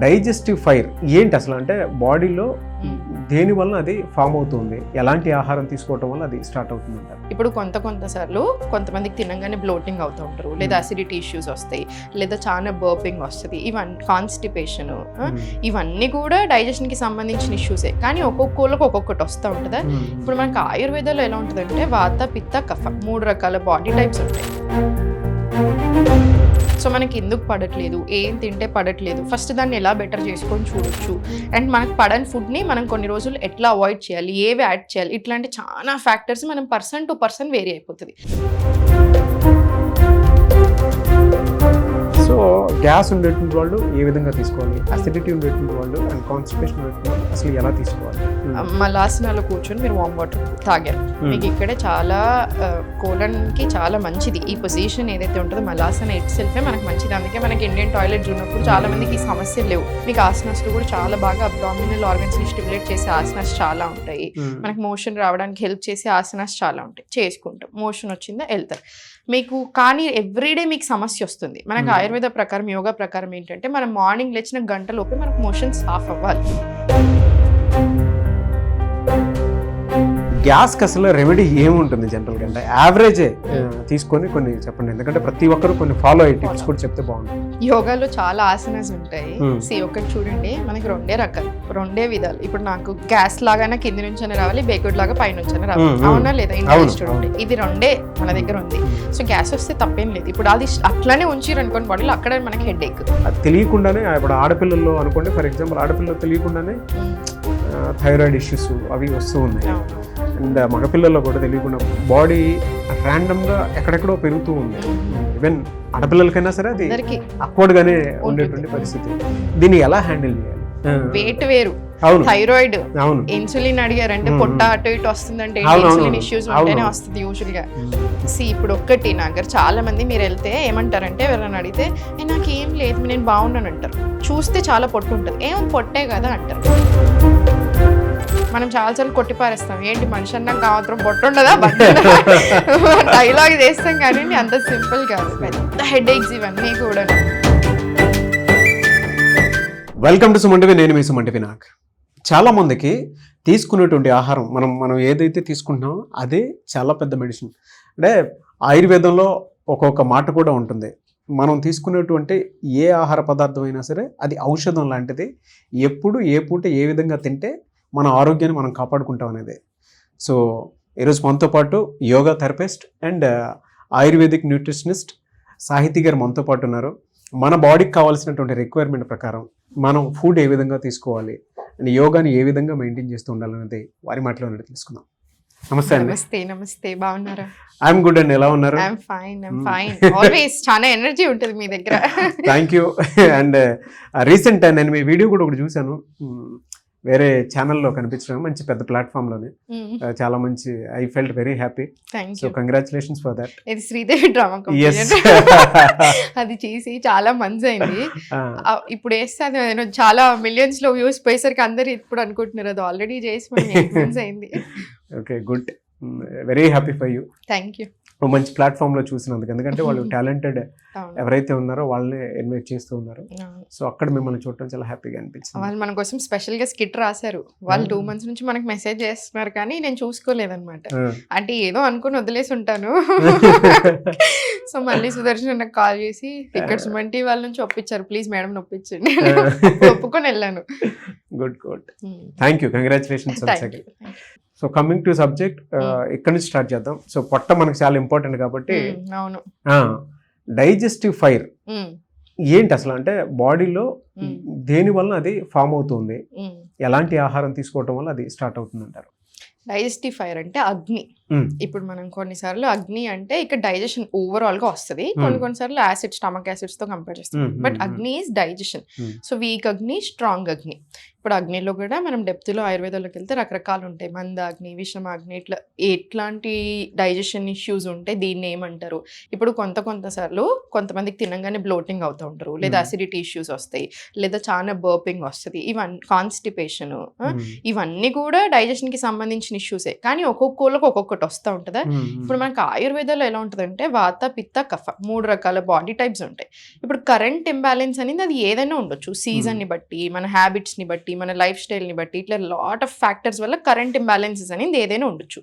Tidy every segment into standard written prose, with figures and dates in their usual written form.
Digestive fire ఏంటి అసలు అంటే బాడీలో దేని వల్ల అది ఫామ్ అవుతుంది, ఎలాంటి ఆహారం తీసుకోవటం వల్ల అది స్టార్ట్ అవుతుంది అంటారు? ఇప్పుడు కొంత సార్లు కొంతమందికి తినగానే బ్లోటింగ్ అవుతూ ఉంటారు, లేదా అసిడిటీ ఇష్యూస్ వస్తాయి, లేదా చాలా బర్పింగ్ వస్తుంది, ఇవన్నీ కాన్స్టిపేషన్, ఇవన్నీ కూడా డైజెషన్ కి సంబంధించిన ఇష్యూసే. కానీ ఒక్కొక్కళ్ళకి ఒక్కొక్కటి వస్తూ ఉంటుందా. ఇప్పుడు మనకి ఆయుర్వేదంలో ఎలా ఉంటుందంటే వాత పిత్త కఫ 3 రకాల బాడీ టైప్స్ ఉంటాయి. సో మనకి ఎందుకు పడట్లేదు, ఏం తింటే పడట్లేదు, ఫస్ట్ దాన్ని ఎలా బెటర్ చేసుకొని చూడొచ్చు. అండ్ మనకు పడని ఫుడ్ని మనం కొన్ని రోజులు ఎట్లా అవాయిడ్ చేయాలి, ఏవి యాడ్ చేయాలి, ఇట్లాంటి చాలా ఫ్యాక్టర్స్ మనం పర్సన్ టు పర్సన్ వేరీ అయిపోతుంది. సో గ్యాస్ ఉండేటువంటి వాళ్ళు ఏ విధంగా తీసుకోవాలి, అసిడిటీ ఉండేటువంటి వాళ్ళు అండ్ కాన్స్టిపేషన్ ఉండేటువంటి వాళ్ళు అసలు ఎలా తీసుకోవాలి? మలాసనాలో కూర్చొని మీరు వామ్ వాటర్ తాగారు, మీకు ఇక్కడే చాలా కోలన్కి చాలా మంచిది. ఈ పొజిషన్ ఏదైతే ఉంటుందో మలాసన ఇట్ సెల్ఫే మనకు మంచిది. అందుకే మనకి ఇండియన్ టాయిలెట్స్ ఉన్నప్పుడు చాలా మందికి ఈ సమస్యలు లేవు. మీకు ఆసనాస్లో కూడా చాలా బాగా అబ్డామినల్ ఆర్గన్స్ని స్టిమ్యులేట్ చేసే ఆసనాస్ చాలా ఉంటాయి. మనకి మోషన్ రావడానికి హెల్ప్ చేసే ఆసనాస్ చాలా ఉంటాయి. చేసుకుంటాం, మోషన్ వచ్చిందా వెళ్తారు మీకు. కానీ ఎవ్రీడే మీకు సమస్య వస్తుంది. మనకు ఆయుర్వేద ప్రకారం, యోగా ప్రకారం ఏంటంటే మనం మార్నింగ్ లేచిన గంటలోపే మనకు మోషన్స్ సాఫ్ అవ్వాలి. గ్యాస్కి అసలు రెమెడీ ఏముంటుంది జనరల్గా అంటే యావరేజే తీసుకొని కొన్ని చెప్పండి, ఎందుకంటే ప్రతి ఒక్కరు కొన్ని ఫాలో అయ్యే టిప్స్ కూడా చెప్తే బాగుంటుంది. యోగాలో చాలా ఆసనాస్ ఉంటాయి. ఒకటి చూడండి, మనకి 2 రకాలు, 2 విధాలు. ఇప్పుడు నాకు గ్యాస్ లాగానే కింది నుంచి రావాలి, బేకుడ్ లాగా పై నుంచి రావాలి, అవునా లేదా? ఇంట్రెస్టెడ్ ఇది 2 మన దగ్గర ఉంది. సో గ్యాస్ వస్తే తప్పేం లేదు. ఇప్పుడు అది అట్లానే ఉంచిరు అనుకోండి బాడీలో, అక్కడ మనకి హెడ్ ఏక్. అది తెలియకుండానే ఇప్పుడు ఆడపిల్లల్లో అనుకోండి, ఫర్ ఎగ్జాంపుల్ ఆడపిల్లలు తెలియకుండానే థైరాయిడ్ ఇష్యూస్ అవి వస్తూ ఉన్నాయి. అండ్ మగపిల్లల్లో కూడా తెలియకుండా బాడీ ర్యాండమ్గా ఎక్కడెక్కడో పెరుగుతూ ఉంది. ఈవెన్ ఆడపిల్లలకైనా సరే అది అక్వర్డ్ గానే ఉండేటువంటి పరిస్థితి. దీన్ని ఎలా హ్యాండిల్ చేయాలి? వెయిట్ వేరు, థైరాయిడ్, ఇన్సులిన్ అడిగారంటే పొట్ట అటు ఇటు వస్తుందంటే ఇన్సులిన్ ఇష్యూస్ ఉంటేనే వస్తుంది యూజువల్ గా. ఇప్పుడు ఒక్కటి నా దగ్గర చాలా మంది మీరు వెళ్తే ఏమంటారంటే, ఎవరైనా అడిగితే నాకు ఏం లేదు నేను బాగున్నాను అంటారు. చూస్తే చాలా పొట్టు ఉంటుంది, ఏం పొట్టే కదా అంటారు. మనం చాలాసార్లు కొట్టి పారేస్తాం, ఏంటి మనిషి అన్నాక మాత్రం పొట్టు ఉండదా డైలాగ్ చేస్తాం, కానీ అంత సింపుల్ కాదు. పెద్ద హెడ్ ఏక్స్ ఇవన్నీ కూడా. వెల్కమ్ టు సుమన్ టీవీ, నేను మీ సుమన్ టీవీ. నాకు చాలా మందికి తీసుకునేటువంటి ఆహారం మనం ఏదైతే తీసుకుంటున్నామో అదే చాలా పెద్ద మెడిసిన్. అంటే ఆయుర్వేదంలో ఒక్కొక్క మాట కూడా ఉంటుంది, మనం తీసుకునేటువంటి ఏ ఆహార పదార్థం అయినా సరే అది ఔషధం లాంటిది. ఎప్పుడు ఏ పూట ఏ విధంగా తింటే మన ఆరోగ్యాన్ని మనం కాపాడుకుంటాం అనేది. సో ఈరోజు మనతో పాటు yoga therapist and ayurvedic nutritionist సాహితీ గారు మనతో పాటు ఉన్నారు. మన బాడీకి కావాల్సినటువంటి రిక్వైర్మెంట్ ప్రకారం మనం ఫుడ్ ఏ విధంగా తీసుకోవాలి అండ్ యోగాని ఏ విధంగా మెయింటైన్ చేస్తూ ఉండాలనేది వారి మాటలో తెలుసుకుందాం. నమస్తే అండి. నమస్తే, బాగున్నారా? ఐఎమ్ గుడ్ అండి, ఎలా ఉన్నారు? ఫైన్. ఆల్వేస్ చాలా ఎనర్జీ ఉంటుంది మీ దగ్గర. Thank you. అండ్ రీసెంట్ నేను మీ వీడియో కూడా ఒకటి చూశాను, వేరే ఛానల్లో కనిపించడం, మంచి పెద్ద ప్లాట్ఫామ్లోనే, చాలా మంచి. I felt very happy. So congratulations for that. ఇది శ్రీదేవి డ్రామా అది చేసి చాలా మంత్స్ అయింది. ఇప్పుడు వేస్తే చాలా మిలియన్స్ లో వ్యూస్ పోయేసరికి అందరు ఇప్పుడు అనుకుంటున్నారు అది ఆల్రెడీ చేసి మంత్స్ అయింది. Okay, good, very happy for you. Thank you. మంచి ప్లాట్ఫామ్ లో చూసినందుకు, ఎందుకంటే వాళ్ళు టాలెంటెడ్ ఎవరైతే ఉన్నారో వాళ్ళని ఇన్వైట్ చేస్తూ ఉన్నారు. సో అక్కడ మిమ్మల్ని చూడటం చాలా హ్యాపీగా అనిపించింది. వాళ్ళు మన కోసం స్పెషల్ గా స్కిట్ రాశారు. వాళ్ళు 2 months నుంచి మనకు మెసేజ్ చేస్తున్నారు, కానీ నేను చూసుకోలేదన్నమాట. అంటే ఏదో అనుకుని వదిలేసి ఉంటాను. సో మళ్ళీ సుదర్శన్ నాకు కాల్ చేసి ఇక్కడ సుమన్ టీవీ వాళ్ళ నుంచి ఒప్పించారు, ప్లీజ్ మేడం ఒప్పించండి. ఒప్పుకొని వెళ్ళాను. Good good, thank you, congratulations. So coming to subject, ఇక్కడ నుంచి స్టార్ట్ చేద్దాం. సో పొట్ట మనకు చాలా ఇంపార్టెంట్ కాబట్టి, అవును, డైజెస్టివ్ ఫైర్ ఏంటి అసలు అంటే బాడీలో దేని వల్ల అది ఫామ్ అవుతుంది, ఎలాంటి ఆహారం తీసుకోవటం వల్ల అది స్టార్ట్ అవుతుంది అంటారు? డైజెస్టివ్ ఫైర్ అంటే అగ్ని. ఇప్పుడు మనం కొన్నిసార్లు అగ్ని అంటే ఇక్కడ డైజెషన్ ఓవరాల్ గా వస్తుంది, కొన్నిసార్లు యాసిడ్, స్టమక్ యాసిడ్స్ తో కంపేర్ చేస్తాం. బట్ అగ్ని ఈజ్ డైజెషన్. సో వీక్ అగ్ని, స్ట్రాంగ్ అగ్ని. ఇప్పుడు అగ్నిలో కూడా మనం డెప్త్లో ఆయుర్వేదంలోకి వెళ్తే రకరకాలు ఉంటాయి. మందాగ్ని, విషమాగ్ని, ఇట్లా ఎట్లాంటి డైజెషన్ ఇష్యూస్ ఉంటే దీన్ని ఏమంటారు. ఇప్పుడు సార్లు కొంతమందికి తినగానే బ్లోటింగ్ అవుతూ ఉంటారు, లేదా అసిడిటీ ఇష్యూస్ వస్తాయి, లేదా చాలా బర్పింగ్ వస్తుంది, ఇవన్నీ కాన్స్టిపేషన్, ఇవన్నీ కూడా డైజెషన్ కి సంబంధించిన సంబంధించిన ఇష్యూసే, కానీ ఒక్కొక్కళ్ళకి ఒక్కొక్కటి వస్తూ ఉంటుందా. ఇప్పుడు మనకి ఆయుర్వేదంలో ఎలా ఉంటుందంటే వాత పిత్త కఫ 3 రకాల బాడీ టైప్స్ ఉంటాయి. ఇప్పుడు కరెంట్ ఇంబ్యాలెన్స్ అనేది అది ఏదైనా ఉండొచ్చు, సీజన్ని బట్టి, మన హ్యాబిట్స్ని బట్టి, మన లైఫ్ స్టైల్ని బట్టి, ఇట్లా లాట్ ఆఫ్ ఫ్యాక్టర్స్ వల్ల కరెంట్ ఇంబ్యాలెన్సెస్ అనేది ఏదైనా ఉండొచ్చు.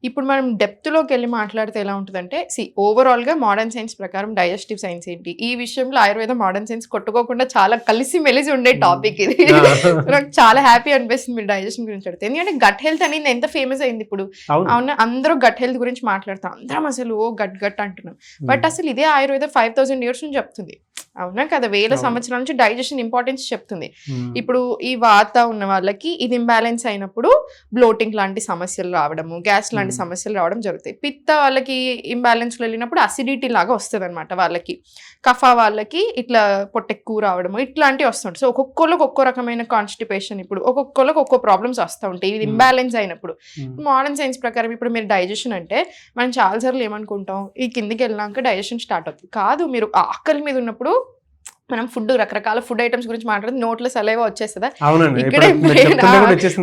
ఇప్పుడు మనం డెప్త్లోకి వెళ్ళి మాట్లాడితే ఎలా ఉంటుందంటే, ఓవరాల్గా మోడర్న్ సైన్స్ ప్రకారం డైజెస్టివ్ సైన్స్ ఏంటి, ఈ విషయంలో ఆయుర్వేద మోడర్న్ సైన్స్ కొట్టుకోకుండా చాలా కలిసి మెలిసి ఉండే టాపిక్ ఇది. నాకు చాలా హ్యాపీ అనిపిస్తుంది మీరు డైజెషన్ గురించి అడిగితే, ఎందుకంటే గట్ హెల్త్ అనేది ఎంత ఫేమస్ అయింది ఇప్పుడు. అవునా, అందరూ గట్ హెల్త్ గురించి మాట్లాడతాం, అందరం అసలు ఓ గట్ గట్ అంటున్నాం. బట్ అసలు ఇదే ఆయుర్వేద 5000 years నుంచి చెప్తుంది. అవునా కదా, వేల సంవత్సరాల నుంచి డైజెషన్ ఇంపార్టెన్స్ చెప్తుంది. ఇప్పుడు ఈ వాత ఉన్న వాళ్ళకి ఇది ఇంబ్యాలెన్స్ అయినప్పుడు బ్లోటింగ్ లాంటి సమస్యలు రావడము, గ్యాస్ లాంటి సమస్యలు రావడం జరుగుతాయి. పిత్త వాళ్ళకి ఇంబ్యాలెన్స్లో వెళ్ళినప్పుడు అసిడిటీ లాగా వస్తుంది అనమాట వాళ్ళకి. కఫ వాళ్ళకి ఇట్లా పొట్టెక్కువ రావడము ఇట్లాంటివి వస్తుంటాయి. సో ఒక్కొక్కరికి ఒక్కో రకమైన కాన్స్టిపేషన్, ఇప్పుడు ఒక్కొక్కరికి ఒక్కో ప్రాబ్లమ్స్ వస్తూ ఉంటాయి ఇది ఇంబ్యాలెన్స్ అయినప్పుడు. మోడర్న్ సైన్స్ ప్రకారం ఇప్పుడు మీరు డైజెషన్ అంటే మనం చాలాసార్లు ఏమనుకుంటాం, ఈ కిందికి వెళ్ళినాక డైజెషన్ స్టార్ట్ అవుతుంది. కాదు, మీరు ఆకలి మీద ఉన్నప్పుడు మనం ఫుడ్, రకరకాల ఫుడ్ ఐటమ్స్ గురించి మాట్లాడితే నోట్లో సలైవా వచ్చేస్తుందా, ఇక్కడే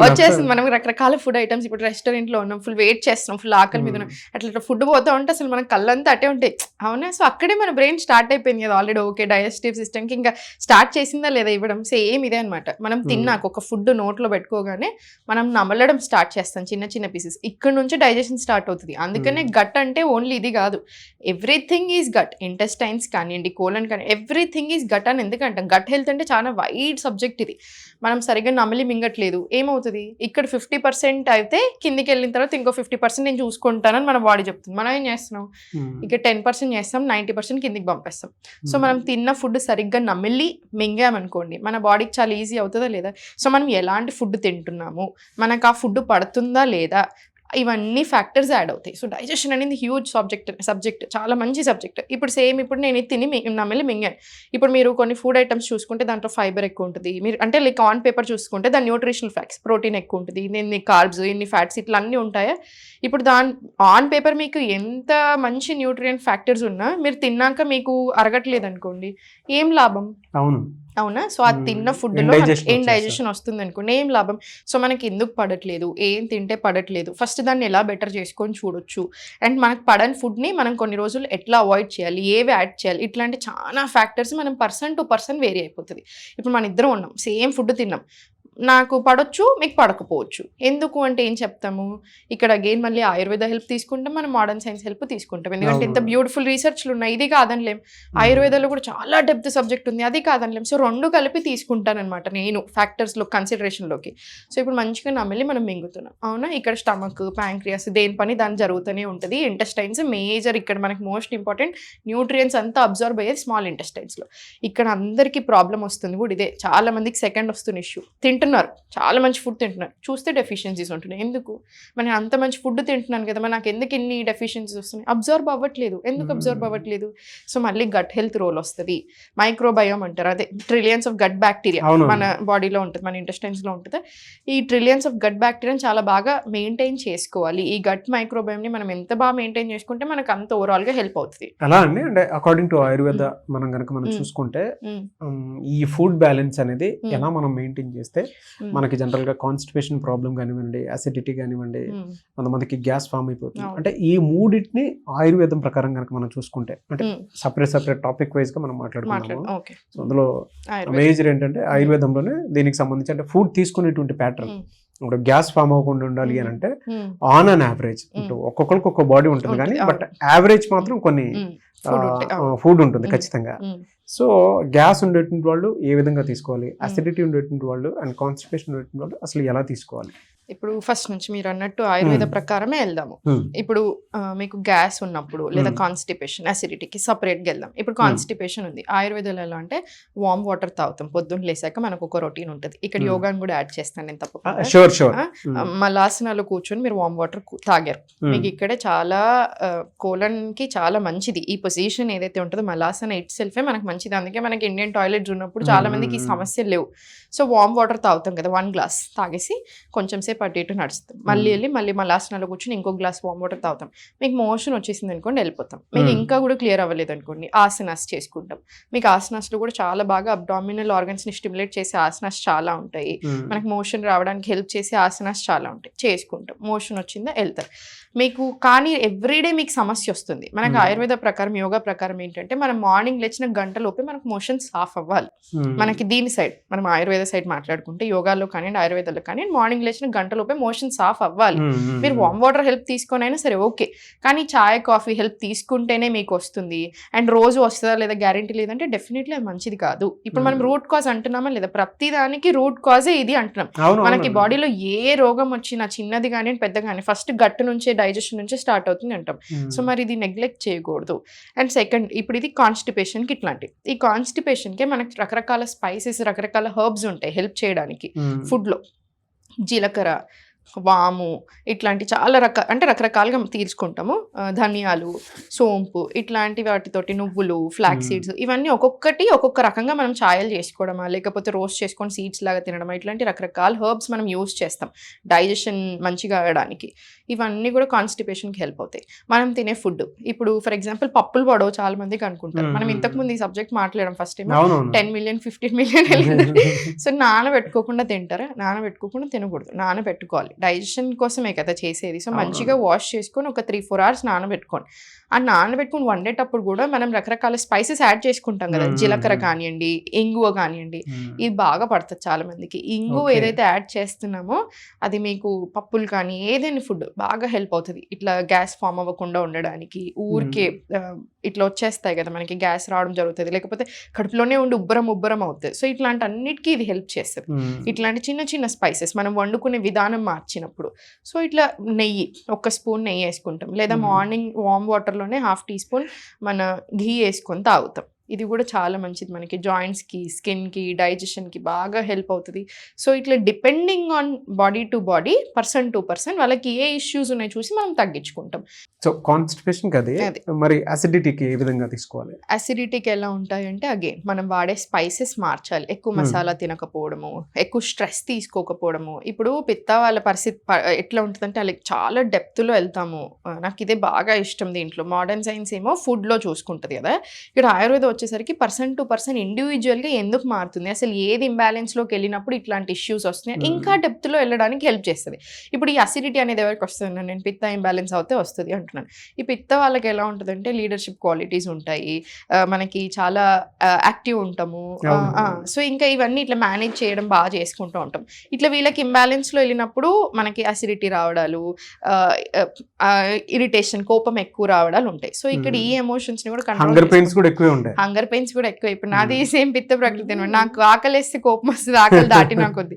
వచ్చేస్తుంది. మనం రకరకాల ఫుడ్ ఐటమ్స్ ఇప్పుడు రెస్టారెంట్లో ఉన్నాం, ఫుల్ వెయిట్ చేస్తున్నాం, ఫుల్ ఆకలి మీద ఉన్నాం, అట్లా ఫుడ్ పోతా ఉంటే అసలు మన కళ్ళంతా అటే ఉంటాయి. అవునా, సో అక్కడే మన బ్రెయిన్ స్టార్ట్ అయిపోయింది కదా ఆల్రెడీ. ఓకే, డైజెస్టివ్ సిస్టమ్కి ఇంకా స్టార్ట్ చేసిందా లేదా ఇవ్వడం, సేమ్ ఇదే అనమాట. మనం తిన్నాక ఒక ఫుడ్ నోట్లో పెట్టుకోగానే మనం నమలడం స్టార్ట్ చేస్తాం చిన్న చిన్న పీసెస్, ఇక్కడ నుంచి డైజెషన్ స్టార్ట్ అవుతుంది. అందుకనే గట్ అంటే ఓన్లీ ఇది కాదు, ఎవ్రీథింగ్ ఈజ్ గట్. ఇంటెస్టైన్స్ కానివ్వండి, కోలన్ కానీ, ఎవ్రీథింగ్ ఈజ్ గట్ అని ఎందుకంటే గట్ హెల్త్ అంటే చాలా వైడ్ సబ్జెక్ట్ ఇది. మనం సరిగ్గా నమిలి మింగట్లేదు, ఏమవుతుంది, ఇక్కడ 50% అయితే కిందికి వెళ్ళిన తర్వాత ఇంకో 50% నేను చూసుకుంటానని మన బాడీ చెప్తుంది. మనం ఏం చేస్తున్నాం, ఇక్కడ 10% చేస్తాం, 90% కిందికి పంపేస్తాం. సో మనం తిన్న ఫుడ్ సరిగ్గా నమిలి మింగామనుకోండి, మన బాడీకి చాలా ఈజీ అవుతుందా లేదా. సో మనం ఎలాంటి ఫుడ్ తింటున్నాము, మనకు ఆ ఫుడ్ పడుతుందా లేదా, ఇవన్నీ ఫ్యాక్టర్స్ యాడ్ అవుతాయి. సో డైజెషన్ అనేది హ్యూజ్ సబ్జెక్ట్, చాలా మంచి సబ్జెక్ట్. ఇప్పుడు సేమ్ ఇప్పుడు నేను తిని నమిలి మింగాను. ఇప్పుడు మీరు కొన్ని ఫుడ్ ఐటమ్స్ చూసుకుంటే దాంట్లో ఫైబర్ ఎక్కువ ఉంటుంది, మీరు అంటే లైక్ ఆన్ పేపర్ చూసుకుంటే దాని న్యూట్రిషనల్ ఫ్యాక్ట్స్, ప్రోటీన్ ఎక్కువ ఉంటుంది, ఇన్ని కార్బ్స్, ఇన్ని ఫ్యాట్స్, ఇట్లా అన్నీ ఉంటాయా. ఇప్పుడు ఆన్ పేపర్ మీకు ఎంత మంచి న్యూట్రియంట్ ఫ్యాక్టర్స్ ఉన్నా మీరు తిన్నాక మీకు అరగట్లేదు అనుకోండి, ఏం లాభం. అవునా, సో అది తిన్న ఫుడ్లో ఏం డైజెషన్ వస్తుంది అనుకోండి, ఏం లాభం. సో మనకి ఎందుకు పడట్లేదు, ఏం తింటే పడట్లేదు, ఫస్ట్ దాన్ని ఎలా బెటర్ చేసుకొని చూడొచ్చు. అండ్ మనకు పడని ఫుడ్ని మనం కొన్ని రోజులు ఎట్లా అవాయిడ్ చేయాలి, ఏవి యాడ్ చేయాలి, ఇట్లాంటి చాలా ఫ్యాక్టర్స్ మనం పర్సన్ టు పర్సన్ వేరీ అయిపోతుంది. ఇప్పుడు మన ఇద్దరం ఉన్నాం, సేమ్ ఫుడ్ తిన్నాం, నాకు పడొచ్చు, మీకు పడకపోవచ్చు. ఎందుకు అంటే ఏం చెప్తాము, ఇక్కడ అగైన్ మళ్ళీ ఆయుర్వేద హెల్ప్ తీసుకుంటాం, మనం మోడర్న్ సైన్స్ హెల్ప్ తీసుకుంటాం. ఎందుకంటే ఇంత బ్యూటిఫుల్ రీసెర్చ్లు ఉన్నాయి, ఇది కాదనిలేం. ఆయుర్వేదంలో కూడా చాలా డెప్త్ సబ్జెక్ట్ ఉంది, అది కాదనిలేం. సో రెండు కలిపి తీసుకుంటానమాట నేను ఫ్యాక్టర్స్లో కన్సిడరేషన్లోకి. సో ఇప్పుడు మంచిగా నమిలి మనం మింగుతున్నాం. అవునా, ఇక్కడ స్టమక్, ప్యాంక్రియాస్, దేని పని దాని జరుగుతూనే ఉంటుంది. ఇంటెస్టైన్స్ మేజర్, ఇక్కడ మనకి మోస్ట్ ఇంపార్టెంట్ న్యూట్రియన్స్ అంతా అబ్జర్వ్ అయ్యేది స్మాల్ ఇంటెస్టైన్స్లో. ఇక్కడ అందరికీ ప్రాబ్లం వస్తుంది కూడా ఇదే, చాలా మందికి సెకండ్ వస్తున్న ఇష్యూ. తింటున్నారు, చాలా మంచి ఫుడ్ తింటున్నారు, చూస్తే డెఫిషియన్సీస్ ఉంటున్నాయి. ఎందుకు, మనం అంత మంచి ఫుడ్ తింటున్నాను కదా, మరి నాకు ఎందుకు ఇన్ని డెఫిషియన్సీస్ వస్తున్నాయి, అబ్జర్వ్ అవ్వట్లేదు. ఎందుకు అబ్జర్వ్ అవ్వట్లేదు, సో మళ్ళీ గట్ హెల్త్ రోల్ వస్తుంది. మైక్రోబయోమ్ అంటారు, అదే ట్రిలియన్స్ ఆఫ్ గట్ బ్యాక్టీరియా మన బాడీలో ఉంటుంది, మన ఇంటెస్టైన్స్లో ఉంటుంది. ఈ ట్రిలియన్స్ ఆఫ్ గట్ బ్యాక్టీరియాని చాలా బాగా మెయింటైన్ చేసుకోవాలి. ఈ గట్ మైక్రోబయోమ్ని మనం ఎంత బాగా మెయింటైన్ చేసుకుంటే మనకు అంత ఓవరాల్గా హెల్ప్ అవుతుంది. అలా అండి, అంటే అకార్డింగ్ టు ఆయుర్వేద మనం కనుక మనం చూసుకుంటే ఈ ఫుడ్ బ్యాలెన్స్ అనేది ఎలా మనం మెయింటైన్ చేస్తే మనకి జనరల్ గా కాన్స్టిపేషన్ ప్రాబ్లం కానివ్వండి, అసిడిటీ కానివ్వండి, కొంతమందికి గ్యాస్ ఫామ్ అయిపోతుంది. అంటే ఈ మూడింటిని ఆయుర్వేదం ప్రకారం కనుక మనం చూసుకుంటే, అంటే సపరేట్ టాపిక్ వైజ్ గా మనం మాట్లాడుకుంటాము. సో అందులో మేజర్ ఏంటంటే ఆయుర్వేదంలోనే దీనికి సంబంధించి అంటే ఫుడ్ తీసుకునేటువంటి ప్యాటర్న్, ఇప్పుడు గ్యాస్ ఫామ్ అవ్వకుండా ఉండాలి అని అంటే ఆన్ అన్ యావరేజ్, ఒక్కొక్కరికి ఒక్కొక్క బాడీ ఉంటుంది కానీ బట్ యావరేజ్ మాత్రం కొన్ని ఫుడ్ ఉంటుంది ఖచ్చితంగా. సో గ్యాస్ ఉండేటువంటి వాళ్ళు ఏ విధంగా తీసుకోవాలి, అసిడిటీ ఉండేటువంటి వాళ్ళు అండ్ కాన్స్టిపేషన్ ఉండేటువంటి వాళ్ళు అసలు ఎలా తీసుకోవాలి. ఇప్పుడు ఫస్ట్ నుంచి మీరు అన్నట్టు ఆయుర్వేద ప్రకారమే వెళ్దాము. ఇప్పుడు మీకు గ్యాస్ ఉన్నప్పుడు లేదా కాన్స్టిపేషన్, అసిడిటీకి సపరేట్గా వెళ్దాం. ఇప్పుడు కాన్స్టిపేషన్ ఉంది, ఆయుర్వేదంలో ఎలా అంటే వామ్ వాటర్ తాగుతాం పొద్దున్న లేసాక, మనకు ఒక రొటీన్ ఉంటుంది. ఇక్కడ యోగాని కూడా యాడ్ చేస్తాను నేను తప్పకుండా. మలాసనాలో కూర్చొని మీరు వామ్ వాటర్ తాగారు, మీకు ఇక్కడే చాలా కోలన్కి చాలా మంచిది. ఈ పొజిషన్ ఏదైతే ఉంటుందో మలాసన ఇట్ సెల్ఫే మనకు మంచిది. అందుకే మనకి ఇండియన్ టాయిలెట్స్ ఉన్నప్పుడు చాలా మందికి ఈ సమస్యలు లేవు. సో వామ్ వాటర్ తాగుతాం కదా, 1 glass తాగేసి కొంచెం సేపు కాసేపు అటు ఇటు నడుస్తాం, మళ్ళీ వెళ్ళి మళ్ళీ మలాసనాలో కూర్చొని ఇంకో గ్లాస్ వామ్ వాటర్ తాగుతాం. మీకు మోషన్ వచ్చేసింది అనుకోండి వెళ్ళిపోతాం. మీకు ఇంకా కూడా క్లియర్ అవ్వలేదు అనుకోండి ఆసనాస్ చేసుకుంటాం. మీకు ఆసనాస్లో కూడా చాలా బాగా అబ్డామినల్ ఆర్గన్స్ని స్టిమ్యులేట్ చేసే ఆసనాస్ చాలా ఉంటాయి. మనకు మోషన్ రావడానికి హెల్ప్ చేసే ఆసనాస్ చాలా ఉంటాయి, చేసుకుంటాం. మోషన్ వచ్చిందా వెళ్తారు మీకు. కానీ ఎవ్రీడే మీకు సమస్య వస్తుంది. మనకు ఆయుర్వేద ప్రకారం యోగా ప్రకారం ఏంటంటే మనం మార్నింగ్ లేచిన గంటలోపే మనకు మోషన్ సాఫ్ అవ్వాలి. మనకి దీని సైడ్ మనం ఆయుర్వేద సైడ్ మాట్లాడుకుంటే యోగాలో కానీ ఆయుర్వేదంలో కానీ మార్నింగ్ లేచిన గంటలోపే మోషన్ సాఫ్ అవ్వాలి. మీరు వామ్ వాటర్ హెల్ప్ తీసుకొని అయినా సరే ఓకే, కానీ చాయ్ కాఫీ హెల్ప్ తీసుకుంటేనే మీకు వస్తుంది అండ్ రోజు వస్తుందా లేదా గ్యారెంటీ లేదంటే డెఫినెట్లీ అది మంచిది కాదు. ఇప్పుడు మనం రూట్ కాజ్ అంటున్నామా లేదా, ప్రతి దానికి రూట్ కాజే ఇది అంటున్నాం. మనకి బాడీలో ఏ రోగం వచ్చినా చిన్నది కానీ పెద్ద కానీ ఫస్ట్ గట్టు నుంచే డైజెషన్ నుంచే స్టార్ట్ అవుతుంది అంటాం. సో మరి ఇది నెగ్లెక్ట్ చేయకూడదు. అండ్ సెకండ్, ఇప్పుడు ఇది కాన్స్టిపేషన్కి ఇట్లాంటివి. ఈ కాన్స్టిపేషన్కే మనకి రకరకాల స్పైసెస్ రకరకాల హర్బ్స్ ఉంటాయి హెల్ప్ చేయడానికి ఫుడ్లో. జీలకర్ర, వాము ఇట్లాంటి చాలా రకరకాలుగా తీసుకుంటాము. ధనియాలు, సోంపు ఇట్లాంటి వాటితోటి నువ్వులు, ఫ్లాక్ సీడ్స్ ఇవన్నీ ఒక్కొక్కటి ఒక్కొక్క రకంగా మనం ఛాయలు చేసుకోవడమా లేకపోతే రోస్ట్ చేసుకొని సీడ్స్ లాగా తినడమా ఇట్లాంటి రకరకాల హర్బ్స్ మనం యూజ్ చేస్తాం డైజెషన్ మంచిగా అవ్వడానికి. ఇవన్నీ కూడా కాన్స్టిపేషన్కి హెల్ప్ అవుతాయి. మనం తినే ఫుడ్ ఇప్పుడు ఫర్ ఎగ్జాంపుల్ పప్పులు పడవు చాలా మందికి అనుకుంటారు. మనం ఇంతకుముందు ఈ సబ్జెక్ట్ మాట్లాడడం ఫస్ట్ టైం 10 million 15 million వెళ్ళింది. సో నానబెట్టుకోకుండా తింటారా? నానబెట్టుకోకుండా తినకూడదు, నానబెట్టుకోవాలి. డైజెషన్ కోసమే కదా చేసేది. సో మంచిగా వాష్ చేసుకొని ఒక 3-4 hours నానబెట్టుకోండి. ఆ నానబెట్టుకుని వండేటప్పుడు కూడా మనం రకరకాల స్పైసెస్ యాడ్ చేసుకుంటాం కదా, జీలకర్ర కానివ్వండి, ఇంగువ కానివ్వండి, ఇది బాగా పడుతుంది చాలా మందికి. ఇంగువ ఏదైతే యాడ్ చేస్తున్నామో అది మీకు పప్పులు కానీ ఏదైనా ఫుడ్ బాగా హెల్ప్ అవుతుంది. ఇట్లా గ్యాస్ ఫామ్ అవ్వకుండా ఉండడానికి. ఊరికే ఇట్లా వచ్చేస్తాయి కదా మనకి, గ్యాస్ రావడం జరుగుతుంది, లేకపోతే కడుపులోనే ఉండి ఉబ్బరం అవుతుంది. సో ఇట్లాంటి అన్నిటికీ ఇది హెల్ప్ చేస్తుంది. ఇట్లాంటి చిన్న చిన్న స్పైసెస్ మనం వండుకునే విధానం మార్చినప్పుడు. సో ఇట్లా నెయ్యి, 1 స్పూన్ నెయ్యి వేసుకుంటాం, లేదా మార్నింగ్ వామ్ వాటర్లోనే 1/2 teaspoon మన ఘీ వేసుకొని తాగుతాం. ఇది కూడా చాలా మంచిది మనకి జాయింట్స్కి, స్కిన్కి, డైజెషన్కి బాగా హెల్ప్ అవుతుంది. సో ఇట్లా depending on body to body, person to person వాళ్ళకి ఏ ఇష్యూస్ ఉన్నాయి చూసి మనం తగ్గించుకుంటాం. సో కాన్స్టిపేషన్ కదే, మరి అసిడిటీకి ఏ విధంగా తీసుకోవాలి? అసిడిటీకి ఎలా ఉంటాయంటే అగైన్ మనం వాడే స్పైసెస్ మార్చాలి. ఎక్కువ మసాలా తినకపోవడము, ఎక్కువ స్ట్రెస్ తీసుకోకపోవడము. ఇప్పుడు పిత్త వాళ్ళ పరిస్థితి ఎట్లా ఉంటుందంటే వాళ్ళకి చాలా డెప్త్లో వెళ్తాము. నాకు ఇదే బాగా ఇష్టం. దీంట్లో మోడర్న్ సైన్స్ ఏమో ఫుడ్లో చూసుకుంటుంది కదా, ఇక్కడ ఆయుర్వేదం వచ్చేసరికి పర్సన్ టు పర్సన్ ఇండివిజువల్గా ఎందుకు మారుతుంది, అసలు ఏది ఇంబ్యాలెన్స్లోకి వెళ్ళినప్పుడు ఇట్లాంటి ఇష్యూస్ వస్తున్నాయి, ఇంకా డెప్త్లో వెళ్ళడానికి హెల్ప్ చేస్తుంది. ఇప్పుడు ఈ అసిడిటీ అనేది ఎవరికి వస్తుంది? నేను పిత్త ఇంబ్యాలెన్స్ అవుతే వస్తుంది అంటున్నాను. ఈ పిత్త వాళ్ళకి ఎలా ఉంటుందంటే లీడర్షిప్ క్వాలిటీస్ ఉంటాయి, మనకి చాలా యాక్టివ్ ఉంటాము. సో ఇంకా ఇవన్నీ ఇట్లా మేనేజ్ చేయడం బాగా చేసుకుంటూ ఉంటాం. ఇట్లా వీళ్ళకి ఇంబ్యాలెన్స్లో వెళ్ళినప్పుడు మనకి అసిడిటీ రావడాలు, ఇరిటేషన్, కోపం ఎక్కువ రావడాలు ఉంటాయి. సో ఇక్కడ ఈ ఎమోషన్స్ని కూడా హంగర్ పెయిన్స్ కూడా ఎక్కువ. ఇప్పుడు నాది సేమ్ పిత్త ప్రకృతి అనమాట. నాకు ఆకలిస్తే కోపం వస్తుంది, ఆకలి దాటినా కొద్ది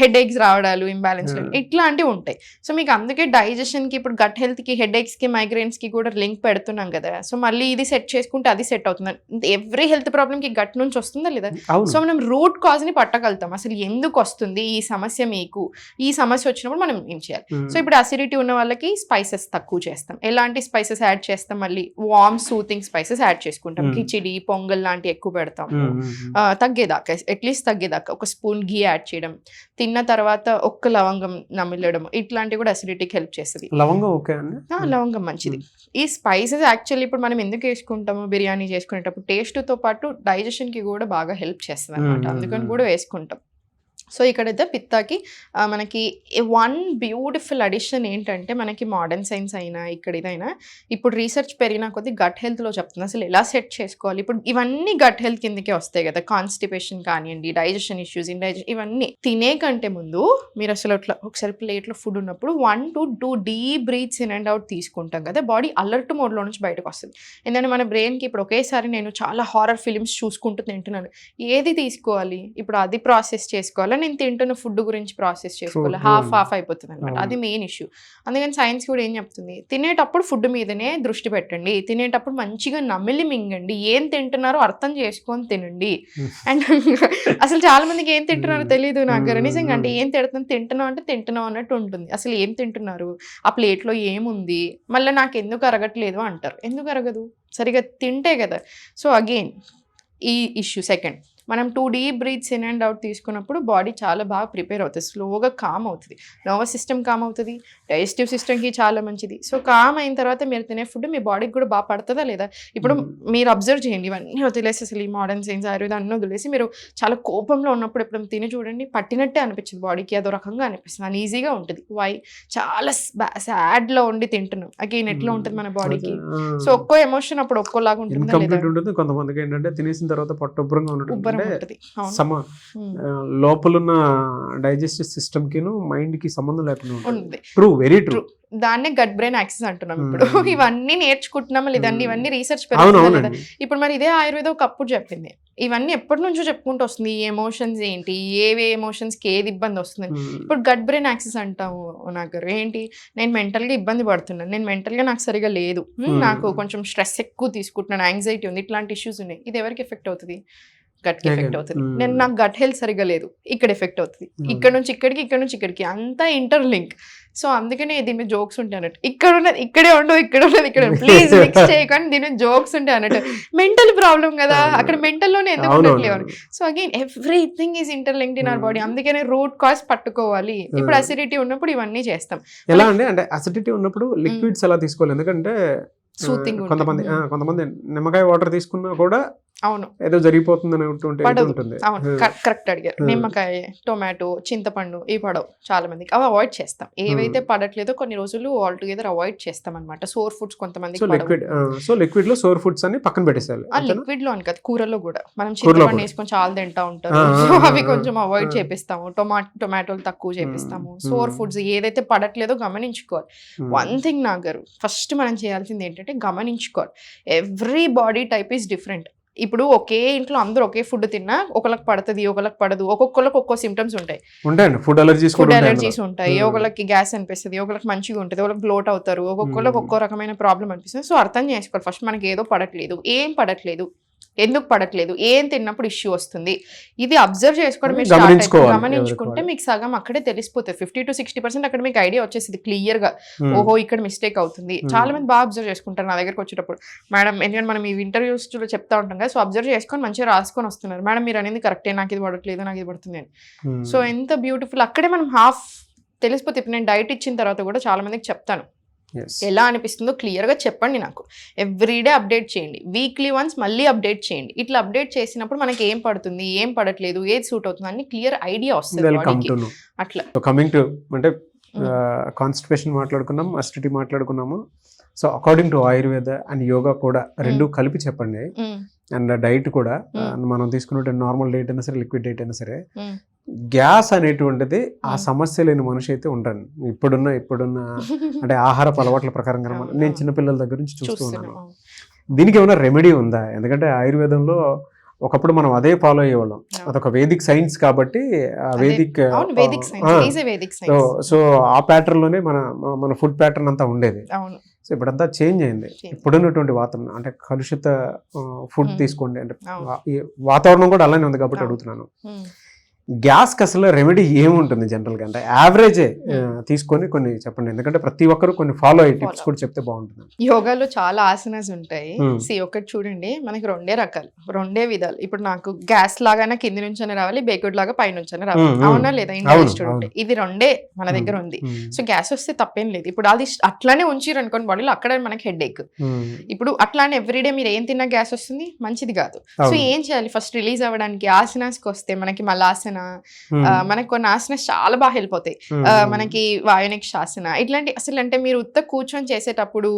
హెడ్ ఏక్స్ రావడాలు, ఇంబ్యాలెన్స్ ఇట్లాంటివి ఉంటాయి. సో మీకు అందుకే డైజెషన్కి, ఇప్పుడు గట్ హెల్త్కి, హెడ్ ఏక్స్కి, మైగ్రేన్స్కి కూడా లింక్ పెడుతున్నాం కదా. సో మళ్ళీ ఇది సెట్ చేసుకుంటే అది సెట్ అవుతుంది. ఎవ్రీ హెల్త్ ప్రాబ్లమ్కి గట్ నుంచి వస్తుందా లేదా? సో మనం రూట్ కాజ్ని పట్టగలుగుతాం. అసలు ఎందుకు వస్తుంది ఈ సమస్య, మీకు ఈ సమస్య వచ్చినప్పుడు మనం ఏం చేయాలి? సో ఇప్పుడు అసిడిటీ ఉన్న వాళ్ళకి స్పైసెస్ తక్కువ చేస్తాం. ఎలాంటి స్పైసెస్ యాడ్ చేస్తాం? మళ్ళీ వార్మ్ సూతింగ్ స్పైసెస్ యాడ్ చేసుకుంటాం. కిచిడి, పొంగల్ లాంటి ఎక్కువ పెడతాము. తగ్గేదాకా, అట్లీస్ట్ తగ్గేదాకా 1 స్పూన్ ఘీ యాడ్ చేయడం, తిన్న తర్వాత 1 లవంగం నమిలడం, ఇట్లాంటివి కూడా అసిడిటీకి హెల్ప్ చేస్తుంది. లవంగం మంచిది. ఈ స్పైసెస్ యాక్చువల్లీ ఇప్పుడు మనం ఎందుకు వేసుకుంటాము బిర్యానీ చేసుకునేటప్పుడు, టేస్ట్తో పాటు డైజెషన్కి కూడా బాగా హెల్ప్ చేస్తుంది అనమాట, అందుకని కూడా వేసుకుంటాం. సో ఇక్కడైతే పిత్తాకి మనకి 1 బ్యూటిఫుల్ అడిషన్ ఏంటంటే, మనకి మోడర్న్ సైన్స్ అయినా ఇక్కడ ఇదైనా ఇప్పుడు రీసెర్చ్ పెరిగిన కొద్దీ గట్ హెల్త్లో చెప్తుంది అసలు ఎలా సెట్ చేసుకోవాలి. ఇప్పుడు ఇవన్నీ గట్ హెల్త్ కిందకే వస్తాయి కదా, కాన్స్టిపేషన్ కానివ్వండి, డైజెషన్ ఇష్యూస్, ఇండైజెషన్, ఇవన్నీ తినే కంటే ముందు మీరు అసలు అట్లా ఒకసారి ప్లేట్లో ఫుడ్ ఉన్నప్పుడు 1 to 2 deep breaths in and out తీసుకుంటాం కదా, బాడీ అలర్ట్ మోడ్లో నుంచి బయటకు వస్తుంది. ఎందుకంటే మన బ్రెయిన్కి ఇప్పుడు ఒకేసారి నేను చాలా హారర్ ఫిలిమ్స్ చూసుకుంటూ తింటున్నాను, ఏది తీసుకోవాలి, ఇప్పుడు అది ప్రాసెస్ చేసుకోవాలి, నేను తింటున్న ఫుడ్ గురించి ప్రాసెస్ చేసుకోవాలి, హాఫ్ అయిపోతుంది అనమాట. అది మెయిన్ ఇష్యూ. అందుకని సైన్స్ కూడా ఏం చెప్తుంది, తినేటప్పుడు ఫుడ్ మీదనే దృష్టి పెట్టండి, తినేటప్పుడు మంచిగా నమిలి మింగండి, ఏం తింటున్నారో అర్థం చేసుకొని తినండి. అండ్ అసలు చాలా మందికి ఏం తింటున్నారో తెలియదు నాకు నిజంగా. అంటే ఏం తింటున్నావు అంటే తింటున్నావు అన్నట్టు ఉంటుంది. అసలు ఏం తింటున్నారు, ఆ ప్లేట్లో ఏముంది, మళ్ళీ నాకు ఎందుకు అరగట్లేదు అంటారు. ఎందుకు అరగదు, సరిగా తింటే కదా. సో అగైన్ ఈ ఇష్యూ. సెకండ్, మనం 2 deep breaths in and out తీసుకున్నప్పుడు బాడీ చాలా బాగా ప్రిపేర్ అవుతుంది, స్లోగా కామ్ అవుతుంది, నర్వస్ సిస్టమ్ కామ్ అవుతుంది, డైజెస్టివ్ సిస్టమ్కి చాలా మంచిది. సో కామ్ అయిన తర్వాత మీరు తినే ఫుడ్ మీ బాడీకి కూడా బాగా పడుతుందా లేదా? ఇప్పుడు మీరు అబ్జర్వ్ చేయండి, ఇవన్నీ వదిలేసి అసలు ఈ మోడర్న్ సైన్స్ ఆయుర్వేదం అన్నీ వదిలేసి మీరు చాలా కోపంలో ఉన్నప్పుడు ఎప్పుడు తిని చూడండి, పట్టినట్టే అనిపించింది బాడీకి, అదో రకంగా అనిపిస్తుంది, అని ఈజీగా ఉంటుంది. వై? చాలా సాడ్లో ఉండి తింటున్నాం, అగైన్ ఎట్లా ఉంటుంది మన బాడీకి? సో ఒక్కో ఎమోషన్ అప్పుడు ఒక్కోలాగా ఉంటుందా లేదా? ఇన్కంప్లీట్ ఉంటుంది. కొంతమందికి ఏంటంటే తినేసిన తర్వాత పొట్ట ఉబ్బరంగా ఉబ్బరం ఉంటుంది, ఉంటుంది. అవును. లోపలున్న డైజెస్టివ్ సిస్టమ్ కి మైండ్ కి సంబంధం లేకుండా ఉంది. ఉంటుంది. True, very true. దాన్నే గట్ బ్రెయిన్ యాక్సెస్ అంటున్నాం ఇప్పుడు. ఇవన్నీ నేర్చుకుంటున్నాం లేదండి, ఇవన్నీ రీసెర్చ్ అవును, పెరుగుతుంది లేదా? అవునండి. ఇప్పుడు మరి ఇదే ఆయుర్వేదం ఒకప్పుడు చెప్పింది, ఇవన్నీ ఎప్పటి నుంచో చెప్పుకుంటూ వస్తుంది, ఈ ఎమోషన్స్ ఏంటి, ఏవే ఎమోషన్స్కి ఏది ఇబ్బంది వస్తుంది. ఇప్పుడు గట్ బ్రెయిన్ యాక్సెస్ అంటాము నాకు, ఏంటి? నేను మెంటల్గా ఇబ్బంది పడుతున్నాను, నేను మెంటల్గా నాకు సరిగా లేదు, నాకు కొంచెం స్ట్రెస్ ఎక్కువ తీసుకుంటున్నాను, యాంగ్జైటీ ఉంది, ఇట్లాంటి ఇష్యూస్ ఉన్నాయి. ఇది ఎవరికి ఎఫెక్ట్ అవుతుంది? గట్కి ఎఫెక్ట్ అవుతుంది. నేను నాకు గట్ హెల్త్ సరిగా లేదు, ఇక్కడ ఎఫెక్ట్ అవుతుంది, ఇక్కడ నుంచి ఇక్కడికి, ఇక్కడ నుంచి ఇక్కడికి, అంతా ఇంటర్లింక్. సో అందుకనే దీని మీద జోక్స్ ఉంటాయి అన్నట్టు, ఇక్కడ ఉన్నది ఇక్కడే ఉండవు, ఇక్కడ ఉన్నది ఇక్కడ, ప్లీజ్ మిక్స్ చేయకండి, దీని మీద జోక్స్ ఉంటాయి అన్నట్టు. మెంటల్ ప్రాబ్లం కదా, అక్కడ మెంటల్లోనే ఎందుకు ఉండట్లేవు. So again everything is interlinked in our body, అందుకనే రూట్ కాజ్ పట్టుకోవాలి. ఇప్పుడు అసిడిటీ ఉన్నప్పుడు ఇవన్నీ చేస్తాం. ఎలా అంటే అసిడిటీ ఉన్నప్పుడు లిక్విడ్స్ ఎలా తీసుకోవాలి? ఎందుకంటే సూతింగ్ కొంతమంది నిమ్మకాయ వాటర్ తీసుకున్నా కూడా అవును ఏదో జరిగిపోతుంది పడదు. అవును, కరెక్ట్ అడిగారు. నిమ్మకాయ, టొమాటో, చింతపండు ఇవి పడవు చాలా మందికి, అవి అవాయిడ్ చేస్తాం. ఏవైతే పడట్లేదో కొన్ని రోజులు ఆల్ టుగెదర్ అవాయిడ్ చేస్తాం అనమాట. సోర్ ఫుడ్స్ కొంతమందికి లిక్విడ్ లో సోర్ ఫుడ్స్ అన్ని పక్కన పెట్టేసాలి. లిక్విడ్ లో అని కాదు, కూరలో కూడా మనం చింతపండు వేసుకొని చాలా తింటా ఉంటారు, అవి కొంచెం అవాయిడ్ చేపిస్తాము. టొమాటోలు తక్కువ చేపిస్తాము. సోర్ ఫుడ్స్ ఏదైతే పడట్లేదో గమనించుకోవాలి. వన్ థింగ్ నాగారు, ఫస్ట్ మనం చేయాల్సింది ఏంటంటే గమనించుకోవాలి, every body type is different. ఇప్పుడు ఒకే ఇంట్లో అందరూ ఒకే ఫుడ్ తిన్నా ఒకళ్ళకి పడుతుంది, ఒకళ్ళకి పడదు, ఒక్కొక్కరికి ఒక్కో సిమ్టమ్స్ ఉంటాయి. ఫుడ్ అలర్జీస్ ఉంటాయి, ఒకళ్ళకి గ్యాస్ అనిపిస్తుంది, ఒకళ్ళకి మంచిగా ఉంటుంది, ఒకళ్ళకి బ్లోట్ అవుతారు, ఒక్కొక్కరికి ఒక్కో రకమైన ప్రాబ్లం అనిపిస్తుంది. సో అర్థం చేసుకోవాలి ఫస్ట్, మనకి ఏదో పడట్లేదు, ఏం పడట్లేదు, ఎందుకు పడట్లేదు, ఏం తిన్నప్పుడు ఇష్యూ వస్తుంది, ఇది అబ్జర్వ్ చేసుకోవడం మీరు గమనించుకుంటే మీకు సగం అక్కడే తెలిసిపోతుంది. 50 to 60% అక్కడ మీకు ఐడియా వచ్చేసింది క్లియర్ గా, ఓహో ఇక్కడ మిస్టేక్ అవుతుంది. చాలా మంది బాగా అబ్జర్వ్ చేసుకుంటారు నా దగ్గరకు వచ్చేటప్పుడు, మేడం ఎందుకంటే మనం ఈ ఇంటర్వ్యూస్ లో చెప్తా ఉంటాం కదా, సో అబ్జర్వ్ చేసుకొని మంచిగా రాసుకొని వస్తున్నారు, మేడం మీరు అనేది కరెక్టే, నాకు ఇది పడట్లేదు, నాకు ఇది పడుతుంది అని. సో ఎంత బ్యూటిఫుల్, అక్కడే మనం హాఫ్ తెలిసిపోతే. ఇప్పుడు నేను డైట్ ఇచ్చిన తర్వాత కూడా చాలా మందికి చెప్తాను, ఎలా అనిపిస్తుందో క్లియర్గా చెప్పండి నాకు, ఎవ్రీడే అప్డేట్ చేయండి, వీక్లీ వన్స్ మళ్ళీ అప్డేట్ చేయండి. ఇట్లా అప్డేట్ చేసినప్పుడు మనకి ఏం పడుతుంది, ఏం పడట్లేదు, ఏది సూట్ అవుతుంది అని క్లియర్ ఐడియా వస్తుంది. అట్లా కమింగ్ టు అంటే కాన్స్టిపేషన్ మాట్లాడుకున్నాం, అసిడిటీ మాట్లాడుకున్నాము. So according to Ayurveda and yoga కూడా రెండు కలిపి చెప్పండి. అండ్ డైట్ కూడా మనం తీసుకున్న నార్మల్ డైట్ అయినా సరే, లిక్విడ్ డైట్ అయినా సరే, గ్యాస్ అనేటువంటిది ఆ సమస్య లేని మనిషి అయితే ఉంటాను. ఇప్పుడున్న అంటే ఆహారపు అలవాట్ల ప్రకారంగా నేను చిన్నపిల్లల దగ్గర నుంచి చూస్తూ ఉన్నాను. దీనికి ఏమైనా రెమెడీ ఉందా? ఎందుకంటే ఆయుర్వేదంలో ఒకప్పుడు మనం అదే ఫాలో అయ్యేవాళ్ళం, అదొక వేదిక్ సైన్స్ కాబట్టి సో ఆ ప్యాటర్న్ లోనే మన ఫుడ్ ప్యాటర్న్ అంతా ఉండేది. సో ఇప్పుడంతా చేంజ్ అయింది. ఇప్పుడున్నటువంటి వాతావరణం అంటే కలుషిత ఫుడ్ తీసుకోండి, అంటే వాతావరణం కూడా అలానే ఉంది కాబట్టి అడుగుతున్నాను. గ్యాస్కి అసలు రెమెడీ ఏముంటుంది జనరల్గా? అంటే యావరేజే తీసుకొని కొన్ని చెప్పండి, ఎందుకంటే ప్రతి ఒక్కరు కొన్ని ఫాలో అయ్యే టిప్స్ కూడా చెప్తే బాగుంటుంది. యోగాలో చాలా ఆసనాస్ ఉంటాయి. ఒకటి చూడండి, మనకి రెండే రకాలు, రెండే విధాలు. ఇప్పుడు నాకు గ్యాస్ లాగానే కింది నుంచనే రావాలి, బేకుడ్ లాగా పై నుంచనే రావాలి, అవునా లేదా? ఇండియన్ ఇది రెండే మన దగ్గర ఉంది. సో గ్యాస్ వస్తే తప్పేం లేదు. ఇప్పుడు అది అట్లానే ఉంచిరు అనుకోండి బాడీలో, అక్కడ మనకి హెడ్ ఏక్. ఇప్పుడు అట్లానే ఎవ్రీడే మీరు ఏం తిన్నా గ్యాస్ వస్తుంది, మంచిది కాదు. సో ఏం చేయాలి? ఫస్ట్ రిలీజ్ అవ్వడానికి ఆసనాస్కి వస్తే మనకి మలాసన, మనకి కొన్ని ఆసనాస్ చాలా బాగా హెల్ప్ అవుతాయి. మనకి వాయునిక్ శాసన, ఇట్లాంటి అసలు అంటే మీరు ఉత్త కూర్చొని చేసేటప్పుడు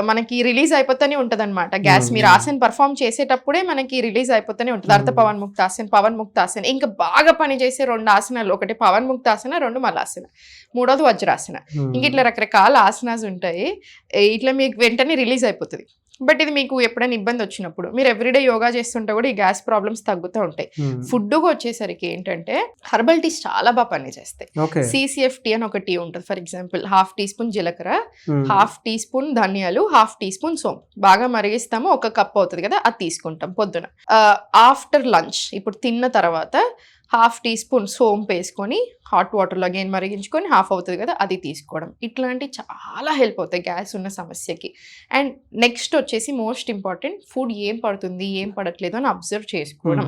మనకి రిలీజ్ అయిపోతూనే ఉంటది అనమాట గ్యాస్. మీరు ఆసన పర్ఫామ్ చేసేటప్పుడే మనకి రిలీజ్ అయిపోతూనే ఉంటుంది. అర్థ పవన్ ముక్తాసన, పవన్ ముక్తాసన, ఇంకా బాగా పనిచేసే రెండు ఆసనాలు, ఒకటి పవన్ ముక్తాసన, రెండు మలాసన, మూడోది వజ్రాసన. ఇంక ఇట్లా రకరకాల ఆసనాస్ ఉంటాయి. ఇట్లా మీకు వెంటనే రిలీజ్ అయిపోతుంది. బట్ ఇది మీకు ఎప్పుడైనా ఇబ్బంది వచ్చినప్పుడు, మీరు ఎవ్రీడే యోగా చేస్తుంటే కూడా ఈ గ్యాస్ ప్రాబ్లమ్స్ తగ్గుతూ ఉంటాయి. ఫుడ్గా వచ్చేసరికి ఏంటంటే హెర్బల్ టీస్ చాలా బాగా పనిచేస్తాయి. CCF టీ అని ఒక టీ ఉంటుంది. ఫర్ ఎగ్జాంపుల్ 1/2 టీ స్పూన్ జీలకర్ర, 1/2 టీ స్పూన్ ధనియాలు, 1/2 టీ స్పూన్ సోంపు బాగా మరిగిస్తాము, 1 కప్ అవుతుంది కదా, అది తీసుకుంటాం పొద్దున. ఆఫ్టర్ లంచ్, ఇప్పుడు తిన్న తర్వాత 1/2 టీ స్పూన్ సోంపు వేసుకొని హాట్ వాటర్లో అగైన్ మరిగించుకొని 1/2 అవుతుంది కదా, అది తీసుకోవడం. ఇట్లాంటివి చాలా హెల్ప్ అవుతాయి గ్యాస్ ఉన్న సమస్యకి. అండ్ నెక్స్ట్ వచ్చేసి మోస్ట్ ఇంపార్టెంట్, ఫుడ్ ఏం పడుతుంది ఏం పడట్లేదు అని అబ్జర్వ్ చేసుకోవడం.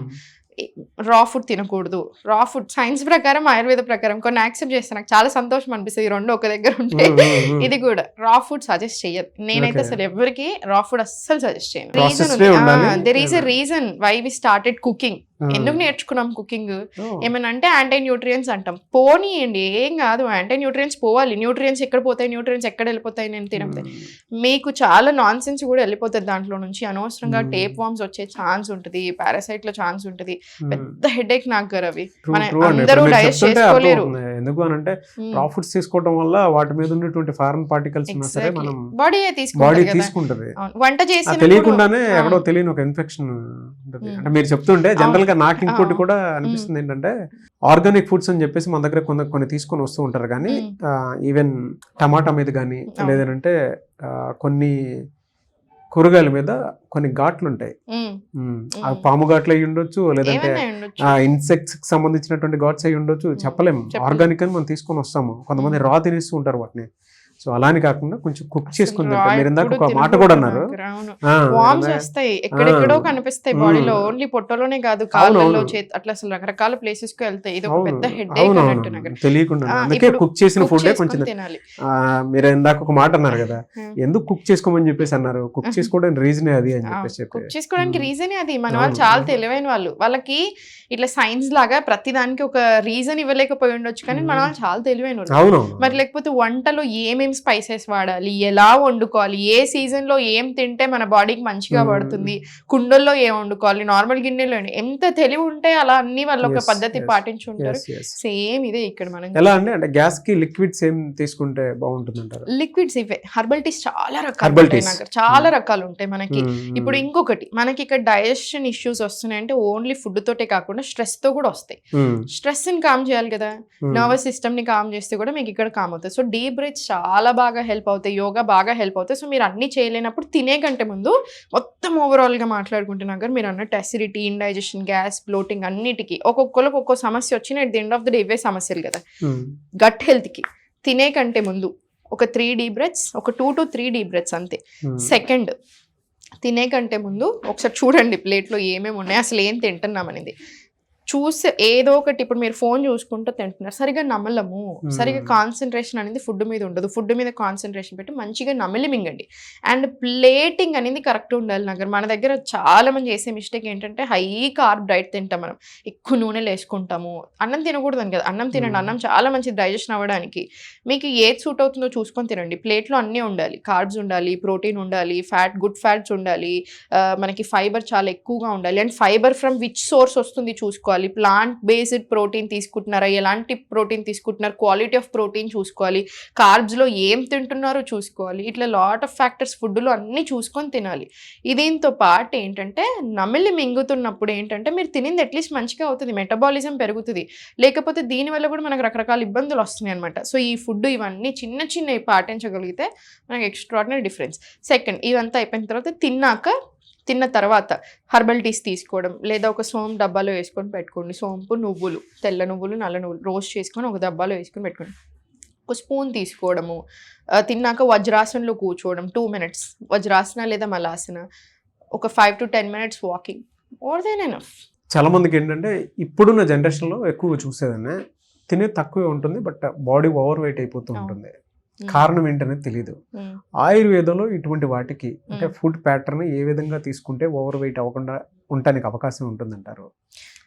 రా ఫుడ్ తినకూడదు. రా ఫుడ్ సైన్స్ ప్రకారం, ఆయుర్వేద ప్రకారం కొన్ని యాక్సెప్ట్ చేస్తాను. నాకు చాలా సంతోషం అనిపిస్తుంది ఈ రెండు ఒక దగ్గర ఉంటే. ఇది కూడా రా ఫుడ్ సజెస్ట్ చేయదు. నేనైతే అసలు ఎవరికి రా ఫుడ్ అస్సలు సజెస్ట్ చేయను. రీజన్ ఉంది. There is a reason why we started cooking. ఎందుకు నేర్చుకున్నాం కుకింగ్? ఏమైనా అంటే యాంటీ న్యూట్రియన్స్ అంటాం. పోనీయండి, ఏం కాదు, యాంటీ న్యూట్రియన్స్ పోవాలి. న్యూట్రియన్స్ ఎక్కడ పోతాయి, న్యూట్రియన్స్ ఎక్కడ వెళ్ళిపోతాయి నేను తినకపోతే? మీకు చాలా నాన్ సెన్స్ కూడా వెళ్ళిపోతుంది దాంట్లో నుంచి. అనవసరంగా టేప్ వామ్స్ వచ్చే ఛాన్స్ ఉంటుంది, పారాసైట్ లో ఛాన్స్ ఉంటుంది. పెద్ద హెడేక్ నాకు గారు అవి. అందరూ డైజెస్ట్ చేసుకోలేరు. ఎందుకు అని అంటే రా ఫుడ్స్ తీసుకోవడం వల్ల వాటి మీద ఉన్నటువంటి ఫారెన్ పార్టికల్స్ ఉన్నా సరే మనం బాడీ తీసుకుంటది. వంట చేసి తెలియకుండానే ఎక్కడో తెలియని ఒక ఇన్ఫెక్షన్ ఉంటుంది. అంటే మీరు చెప్తుంటే జనరల్ గా నాకు ఇంకోటి కూడా అనిపిస్తుంది ఏంటంటే, ఆర్గానిక్ ఫుడ్స్ అని చెప్పేసి మన దగ్గర కొన్ని తీసుకొని వస్తూ ఉంటారు. కానీ ఈవెన్ టమాటా మీద కానీ లేదంటే కొన్ని కూరగాయల మీద కొన్ని ఘాట్లు ఉంటాయి. ఆ పాము ఘాట్లు అయి ఉండొచ్చు, లేదంటే ఇన్సెక్ట్స్ కి సంబంధించినటువంటి ఘాట్స్ అయి ఉండొచ్చు, చెప్పలేము. ఆర్గానిక్ అని మనం తీసుకొని వస్తాము. కొంతమంది రా తినేస్తూ ఉంటారు వాటిని. సో అలాని కాకుండా కొంచెం కుక్ చేసుకుని మీరు ఇందాక ఒక మాట కూడా అన్నారు, వామ్స్ వస్తాయి, ఎక్కడెక్కడో కనిపిస్తాయి బాడీలో. ఓన్లీ పొట్టలోనే కాదు, కాళ్ళలో, అట్లా అసలు రకరకాల ప్లేసెస్ కు వెళ్తాయి. ఇది ఒక పెద్ద హెడేక్ అన్నట్టు తెలియకుండా. అందుకే కుక్ చేసిన ఫుడ్ కొంచెం తినాలి. మీరు ఇందాక ఒక మాట అన్నారు కదా, ఎందుకు కుక్ చేసుకోమని చెప్పేసి అన్నారు. కుక్ చేసుకోవడానికి రీజనే అది అని చెప్పేసి. కుక్ చేసుకోవడానికి రీజనే అది. మన వాళ్ళు చాలా తెలివైన వాళ్ళు. వాళ్ళకి ఇట్లా సైన్స్ లాగా ప్రతి దానికి ఒక రీజన్ ఇవ్వలేకపోయి ఉండొచ్చు, కానీ మన వాళ్ళు చాలా తెలివైన వాళ్ళు. మరి లేకపోతే వంటలో ఏమేమి స్పైసెస్ వాడాలి, ఎలా వండుకోవాలి, ఏ సీజన్ లో ఏం తింటే మన బాడీకి మంచిగా పడుతుంది, కుండల్లో ఏం వండుకోవాలి, నార్మల్ గిన్నెలో, ఎంత తెలివి ఉంటే అలా అన్ని వాళ్ళు ఒక పద్ధతి పాటించి ఉంటారు. సేమ్ ఇదే ఇక్కడ మనం ఎలా అంటే గ్యాస్ కి లిక్విడ్స్ ఏం తీసుకుంటే బాగుంటుంది అంటారు? లిక్విడ్స్ ఇవే హెర్బల్ టీస్ చాలా రకాలు ఉంటాయి, చాలా రకాలు ఉంటాయి మనకి. ఇప్పుడు ఇంకొకటి మనకి ఇక్కడ డైజెషన్ ఇష్యూస్ వస్తున్నాయంటే ఓన్లీ ఫుడ్ తోటే కాకుండా స్ట్రెస్ తో కూడా వస్తాయి. స్ట్రెస్ ని కామ్ చేయాలి కదా, నర్వస్ సిస్టమ్ ని కామ్ చేస్తే కూడా మీకు ఇక్కడ కామ్ అవుతుంది. సో డీప్ బ్రీత్ చాలా బాగా హెల్ప్ అవుతాయి, యోగా బాగా హెల్ప్ అవుతాయి. సో మీరు అన్ని చేయలేనప్పుడు తినే కంటే ముందు మొత్తం ఓవరాల్ గా మాట్లాడుకుంటున్నాక మీరు అన్నట్టు అసిడిటీ, ఇండైజెషన్, గ్యాస్, బ్లోటింగ్ అన్నిటికీ ఒక్కొక్కరికి ఒక్కో సమస్య వచ్చిన at the end of the day ఇవే సమస్యలు కదా. గట్ హెల్త్ కి తినే కంటే ముందు ఒక 3 డీప్ బ్రెత్స్, ఒక 2 to 3 డీప్ బ్రెత్స్ అంతే. సెకండ్, తినే కంటే ముందు ఒకసారి చూడండి ప్లేట్లో ఏమేమి ఉన్నాయి, అసలు ఏం తింటున్నాం అనేది చూసి. ఏదో ఒకటి, ఇప్పుడు మీరు ఫోన్ చూసుకుంటూ తింటున్నారు, సరిగా నమలము, సరిగా కాన్సన్ట్రేషన్ అనేది ఫుడ్ మీద ఉండదు. ఫుడ్ మీద కాన్సన్ట్రేషన్ పెట్టి మంచిగా నమిలి మింగండి. అండ్ ప్లేటింగ్ అనేది కరెక్ట్ ఉండాలి. మన దగ్గర చాలా మంది చేసే మిస్టేక్ ఏంటంటే హై కార్బ్ డైట్ తింటాం మనం, ఎక్కువ నూనెలు వేసుకుంటాము. అన్నం తినకూడదని కదా, అన్నం తినండి, అన్నం చాలా మంచిది డైజెషన్ అవ్వడానికి. మీకు ఏది సూట్ అవుతుందో చూసుకొని తినండి. ప్లేట్లో అన్నీ ఉండాలి, కార్బ్స్ ఉండాలి, ప్రోటీన్ ఉండాలి, ఫ్యాట్, గుడ్ ఫ్యాట్స్ ఉండాలి, మనకి ఫైబర్ చాలా ఎక్కువగా ఉండాలి. And fibre from which source వస్తుంది చూసుకోవాలి. ప్లాంట్ బేస్డ్ ప్రోటీన్ తీసుకుంటున్నారా, ఎలాంటి ప్రోటీన్ తీసుకుంటున్నారు, క్వాలిటీ ఆఫ్ ప్రోటీన్ చూసుకోవాలి, కార్బ్స్ లో ఏం తింటున్నారో చూసుకోవాలి. ఇట్లా లాట్ ఆఫ్ ఫ్యాక్టర్స్ ఫుడ్ లో అన్ని చూసుకొని తినాలి. దీంతో పాటు ఏంటంటే నమిలి మింగుతున్నప్పుడు ఏంటంటే మీరు తినింది అట్లీస్ట్ మంచిగా అవుతుంది, మెటబాలిజం పెరుగుతుంది. లేకపోతే దీనివల్ల కూడా మనకు రకరకాల ఇబ్బందులు వస్తున్నాయి అనమాట. సో ఈ ఫుడ్ ఇవన్నీ చిన్న చిన్నవి పాటించగలిగితే మనకు ఎక్స్ట్రాడినరీ డిఫరెన్స్. సెకండ్, ఇదంతా అయిపోయిన తర్వాత తిన్న తర్వాత హెర్బల్ టీస్ తీసుకోవడం, లేదా ఒక సోంపు డబ్బాలో వేసుకొని పెట్టుకోండి. సోంపు, నువ్వులు, తెల్ల నువ్వులు, నల్ల నువ్వులు రోస్ట్ చేసుకొని ఒక డబ్బాలో వేసుకొని పెట్టుకోండి. ఒక స్పూన్ తీసుకోవడము. తిన్నాక వజ్రాసనంలో కూర్చోవడం 2 minutes, వజ్రాసన లేదా మలాసన. ఒక 5 to 10 minutes walking, more than enough. చాలా మందికి ఏంటంటే ఇప్పుడున్న జనరేషన్లో ఎక్కువ చూసేదనే తినే తక్కువే ఉంటుంది, బట్ బాడీ ఓవర్ వెయిట్ అయిపోతూ ఉంటుంది. కారణం ఏంటనేది తెలియదు. ఆయుర్వేదంలో ఇటువంటి వాటికి అంటే ఫుడ్ ప్యాటర్న్ ఏ విధంగా తీసుకుంటే ఓవర్ వెయిట్ అవ్వకుండా ఉండటానికి అవకాశం ఉంటుందంటారు?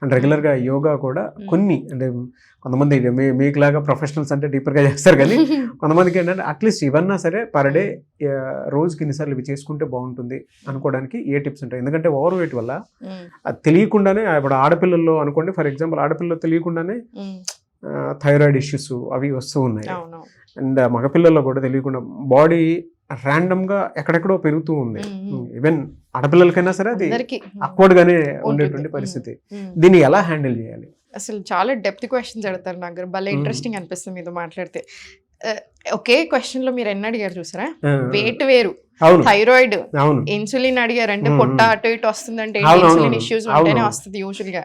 అండ్ రెగ్యులర్గా యోగా కూడా కొన్ని అంటే కొంతమంది మీకులాగా ప్రొఫెషనల్స్ అంటే డీపర్గా చేస్తారు, కానీ కొంతమందికి ఏంటంటే అట్లీస్ట్ ఇవన్నా సరే పర్ డే రోజుకి ఇన్నిసార్లు ఇవి చేసుకుంటే బాగుంటుంది అనుకోవడానికి ఏ టిప్స్ ఉంటాయి? ఎందుకంటే ఓవర్ వెయిట్ వల్ల అది తెలియకుండానే, ఇప్పుడు ఆడపిల్లల్లో అనుకోండి ఫర్ ఎగ్జాంపుల్, ఆడపిల్లలు తెలియకుండానే థైరాయిడ్ ఇష్యూస్ అవి వస్తూ ఉన్నాయి. అండ్ మగపిల్లల్లో కూడా తెలియకుండా బాడీ ర్యాండమ్ గా ఎక్కడెక్కడో పెరుగుతూ ఉంది. ఈవెన్ ఆడపిల్లలకైనా సరే అది అక్వర్డ్ గానే ఉండేటువంటి పరిస్థితి. దీన్ని ఎలా హ్యాండిల్ చేయాలి? అసలు చాలా డెప్త్ క్వశ్చన్స్ అడతారు నాకు, భలే ఇంట్రెస్టింగ్ అనిపిస్తుంది మీతో మాట్లాడితే. ఒకే క్వశ్చన్ లో మీరు ఎన్ని అడిగారు చూసారా? వెయిట్ వేరు, థైరాయిడ్, ఇన్సులిన్ అడిగారు అంటే పొట్ట అటు ఇటు వస్తుందంటే ఇన్సులిన్ ఇష్యూస్ ఉంటేనే వస్తుంది యూజువల్ గా.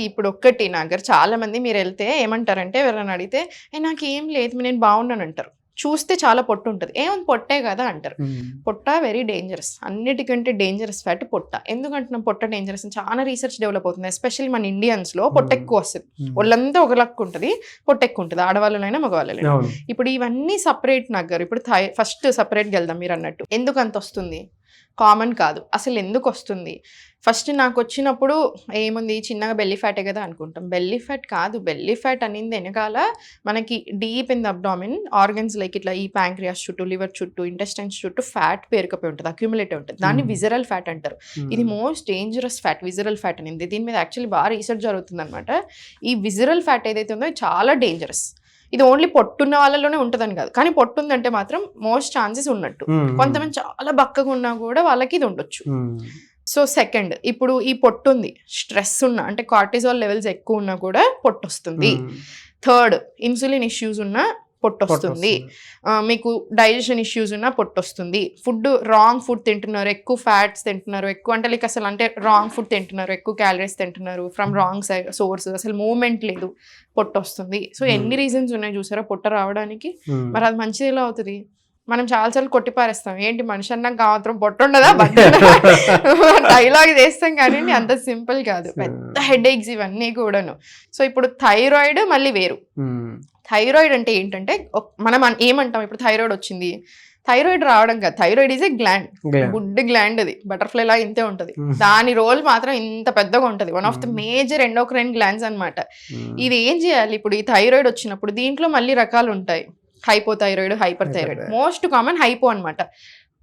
ఇప్పుడు ఒక్కటి నాగర్, చాలా మంది మీరు వెళ్తే ఏమంటారంటే ఎవరైనా అడిగితే నాకు ఏం లేదు నేను బాగున్నాను అంటారు. చూస్తే చాలా పొట్టు ఉంటుంది, ఏముంది పొట్టే కదా అంటారు. పొట్ట వెరీ డేంజరస్, అన్నిటికంటే డేంజరస్ ఫ్యాట్ పొట్ట. ఎందుకంటున్నాం పొట్ట డేంజరస్ అని? చాలా రీసెర్చ్ డెవలప్ అవుతుంది, ఎస్పెషల్లీ మన ఇండియన్స్లో పొట్ట ఎక్కువ వస్తుంది. ఒళ్ళంతా ఒక లక్కు ఉంటుంది, పొట్ట ఎక్కువ ఉంటుంది, ఆడవాళ్ళైనా మగవాళ్ళైనా. ఇప్పుడు ఇవన్నీ సపరేట్ నగ్గరు. ఇప్పుడు ఫస్ట్ సపరేట్గా వెళ్దాం. మీరు అన్నట్టు ఎందుకు అంత వస్తుంది? కామన్ కాదు, అసలు ఎందుకు వస్తుంది? ఫస్ట్ నాకు వచ్చినప్పుడు ఏముంది, చిన్నగా బెల్లీ ఫ్యాటే కదా అనుకుంటాం. బెల్లీ ఫ్యాట్ కాదు. బెల్లీ ఫ్యాట్ అనేది వెనకాల మనకి deep in the abdomen organs like ఇట్లా ఈ ప్యాంక్రియాస్ చుట్టూ, లివర్ చుట్టూ, ఇంటెస్టైన్స్ చుట్టూ ఫ్యాట్ పేరుకపోయి ఉంటుంది, అక్యుములేట్ ఉంటుంది. దాన్ని విజరల్ ఫ్యాట్ అంటారు. ఇది most dangerous fat, visceral fat అనేది. దీని మీద యాక్చువల్లీ బాగా రీసెర్చ్ జరుగుతుంది అనమాట. ఈ విజరల్ ఫ్యాట్ ఏదైతే ఉందో చాలా డేంజరస్. ఇది ఓన్లీ పొట్టున్న వాళ్ళలోనే ఉంటుందని కాదు, కానీ పొట్టుందంటే మాత్రం మోస్ట్ ఛాన్సెస్ ఉన్నట్టు. కొంతమంది చాలా బక్కగా ఉన్నా కూడా వాళ్ళకి ఇది ఉండొచ్చు. సో సెకండ్, ఇప్పుడు ఈ పొట్టుంది, స్ట్రెస్ ఉన్నా అంటే కార్టిజాల్ లెవెల్స్ ఎక్కువ ఉన్నా కూడా పొట్టు వస్తుంది. థర్డ్, ఇన్సులిన్ ఇష్యూస్ ఉన్నా పొట్టు వస్తుంది. మీకు డైజెషన్ ఇష్యూస్ ఉన్నా పొట్టు వస్తుంది. ఫుడ్ రాంగ్ ఫుడ్ తింటున్నారు, ఎక్కువ ఫ్యాట్స్ తింటున్నారు, ఎక్కువ అంటే లైక్ అసలు అంటే రాంగ్ ఫుడ్ తింటున్నారు, ఎక్కువ క్యాలరీస్ తింటున్నారు ఫ్రమ్ రాంగ్ సోర్స్, అసలు మూవ్మెంట్ లేదు, పొట్టు వస్తుంది. సో ఎన్ని రీజన్స్ ఉన్నాయి చూసారా పొట్ట రావడానికి. మరి అది మంచిది ఎలా అవుతుంది? మనం చాలాసార్లు కొట్టిపారేస్తాం, ఏంటి మనిషి అన్నాక మాత్రం పొట్టు ఉండదా డైలాగ్ చేస్తాం, కానీ అంత సింపుల్ కాదు. పెద్ద హెడేక్స్ ఇవన్నీ కూడాను. సో ఇప్పుడు థైరాయిడ్ మళ్ళీ వేరు. థైరాయిడ్ అంటే ఏంటంటే మనం ఏమంటాం, ఇప్పుడు థైరాయిడ్ వచ్చింది, థైరాయిడ్ రావడం కాదు, thyroid is a gland, good gland. అది బటర్ఫ్లై లాగా ఇంతే ఉంటుంది, దాని రోల్ మాత్రం ఇంత పెద్దగా ఉంటుంది. One of the major endocrine glands అనమాట. ఇది ఏం చేయాలి? ఇప్పుడు ఈ థైరాయిడ్ వచ్చినప్పుడు దీంట్లో మళ్ళీ రకాలు ఉంటాయి, hypothyroid, hyper thyroid. Most common hypo అనమాట.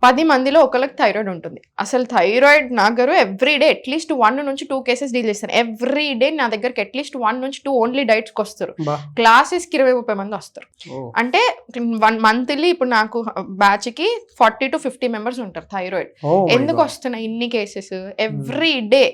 10 మందిలో ఒకరికి థైరాయిడ్ ఉంటుంది. అసలు థైరాయిడ్ నాగరు ఎవ్రీడే అట్లీస్ట్ 1 నుంచి 2 కేసెస్ డీల్ చేస్తాను. ఎవ్రీడే నా దగ్గరికి అట్లీస్ట్ 1 నుంచి 2 ఓన్లీ డైట్స్కి వస్తారు. క్లాసెస్కి 20-30 మంది వస్తారు. అంటే 1 మంత్లీ ఇప్పుడు నాకు బ్యాచ్కి 40 to 50 మెంబర్స్ ఉంటారు థైరాయిడ్. ఎందుకు వస్తున్నాయి ఇన్ని కేసెస్? ఎవ్రీడే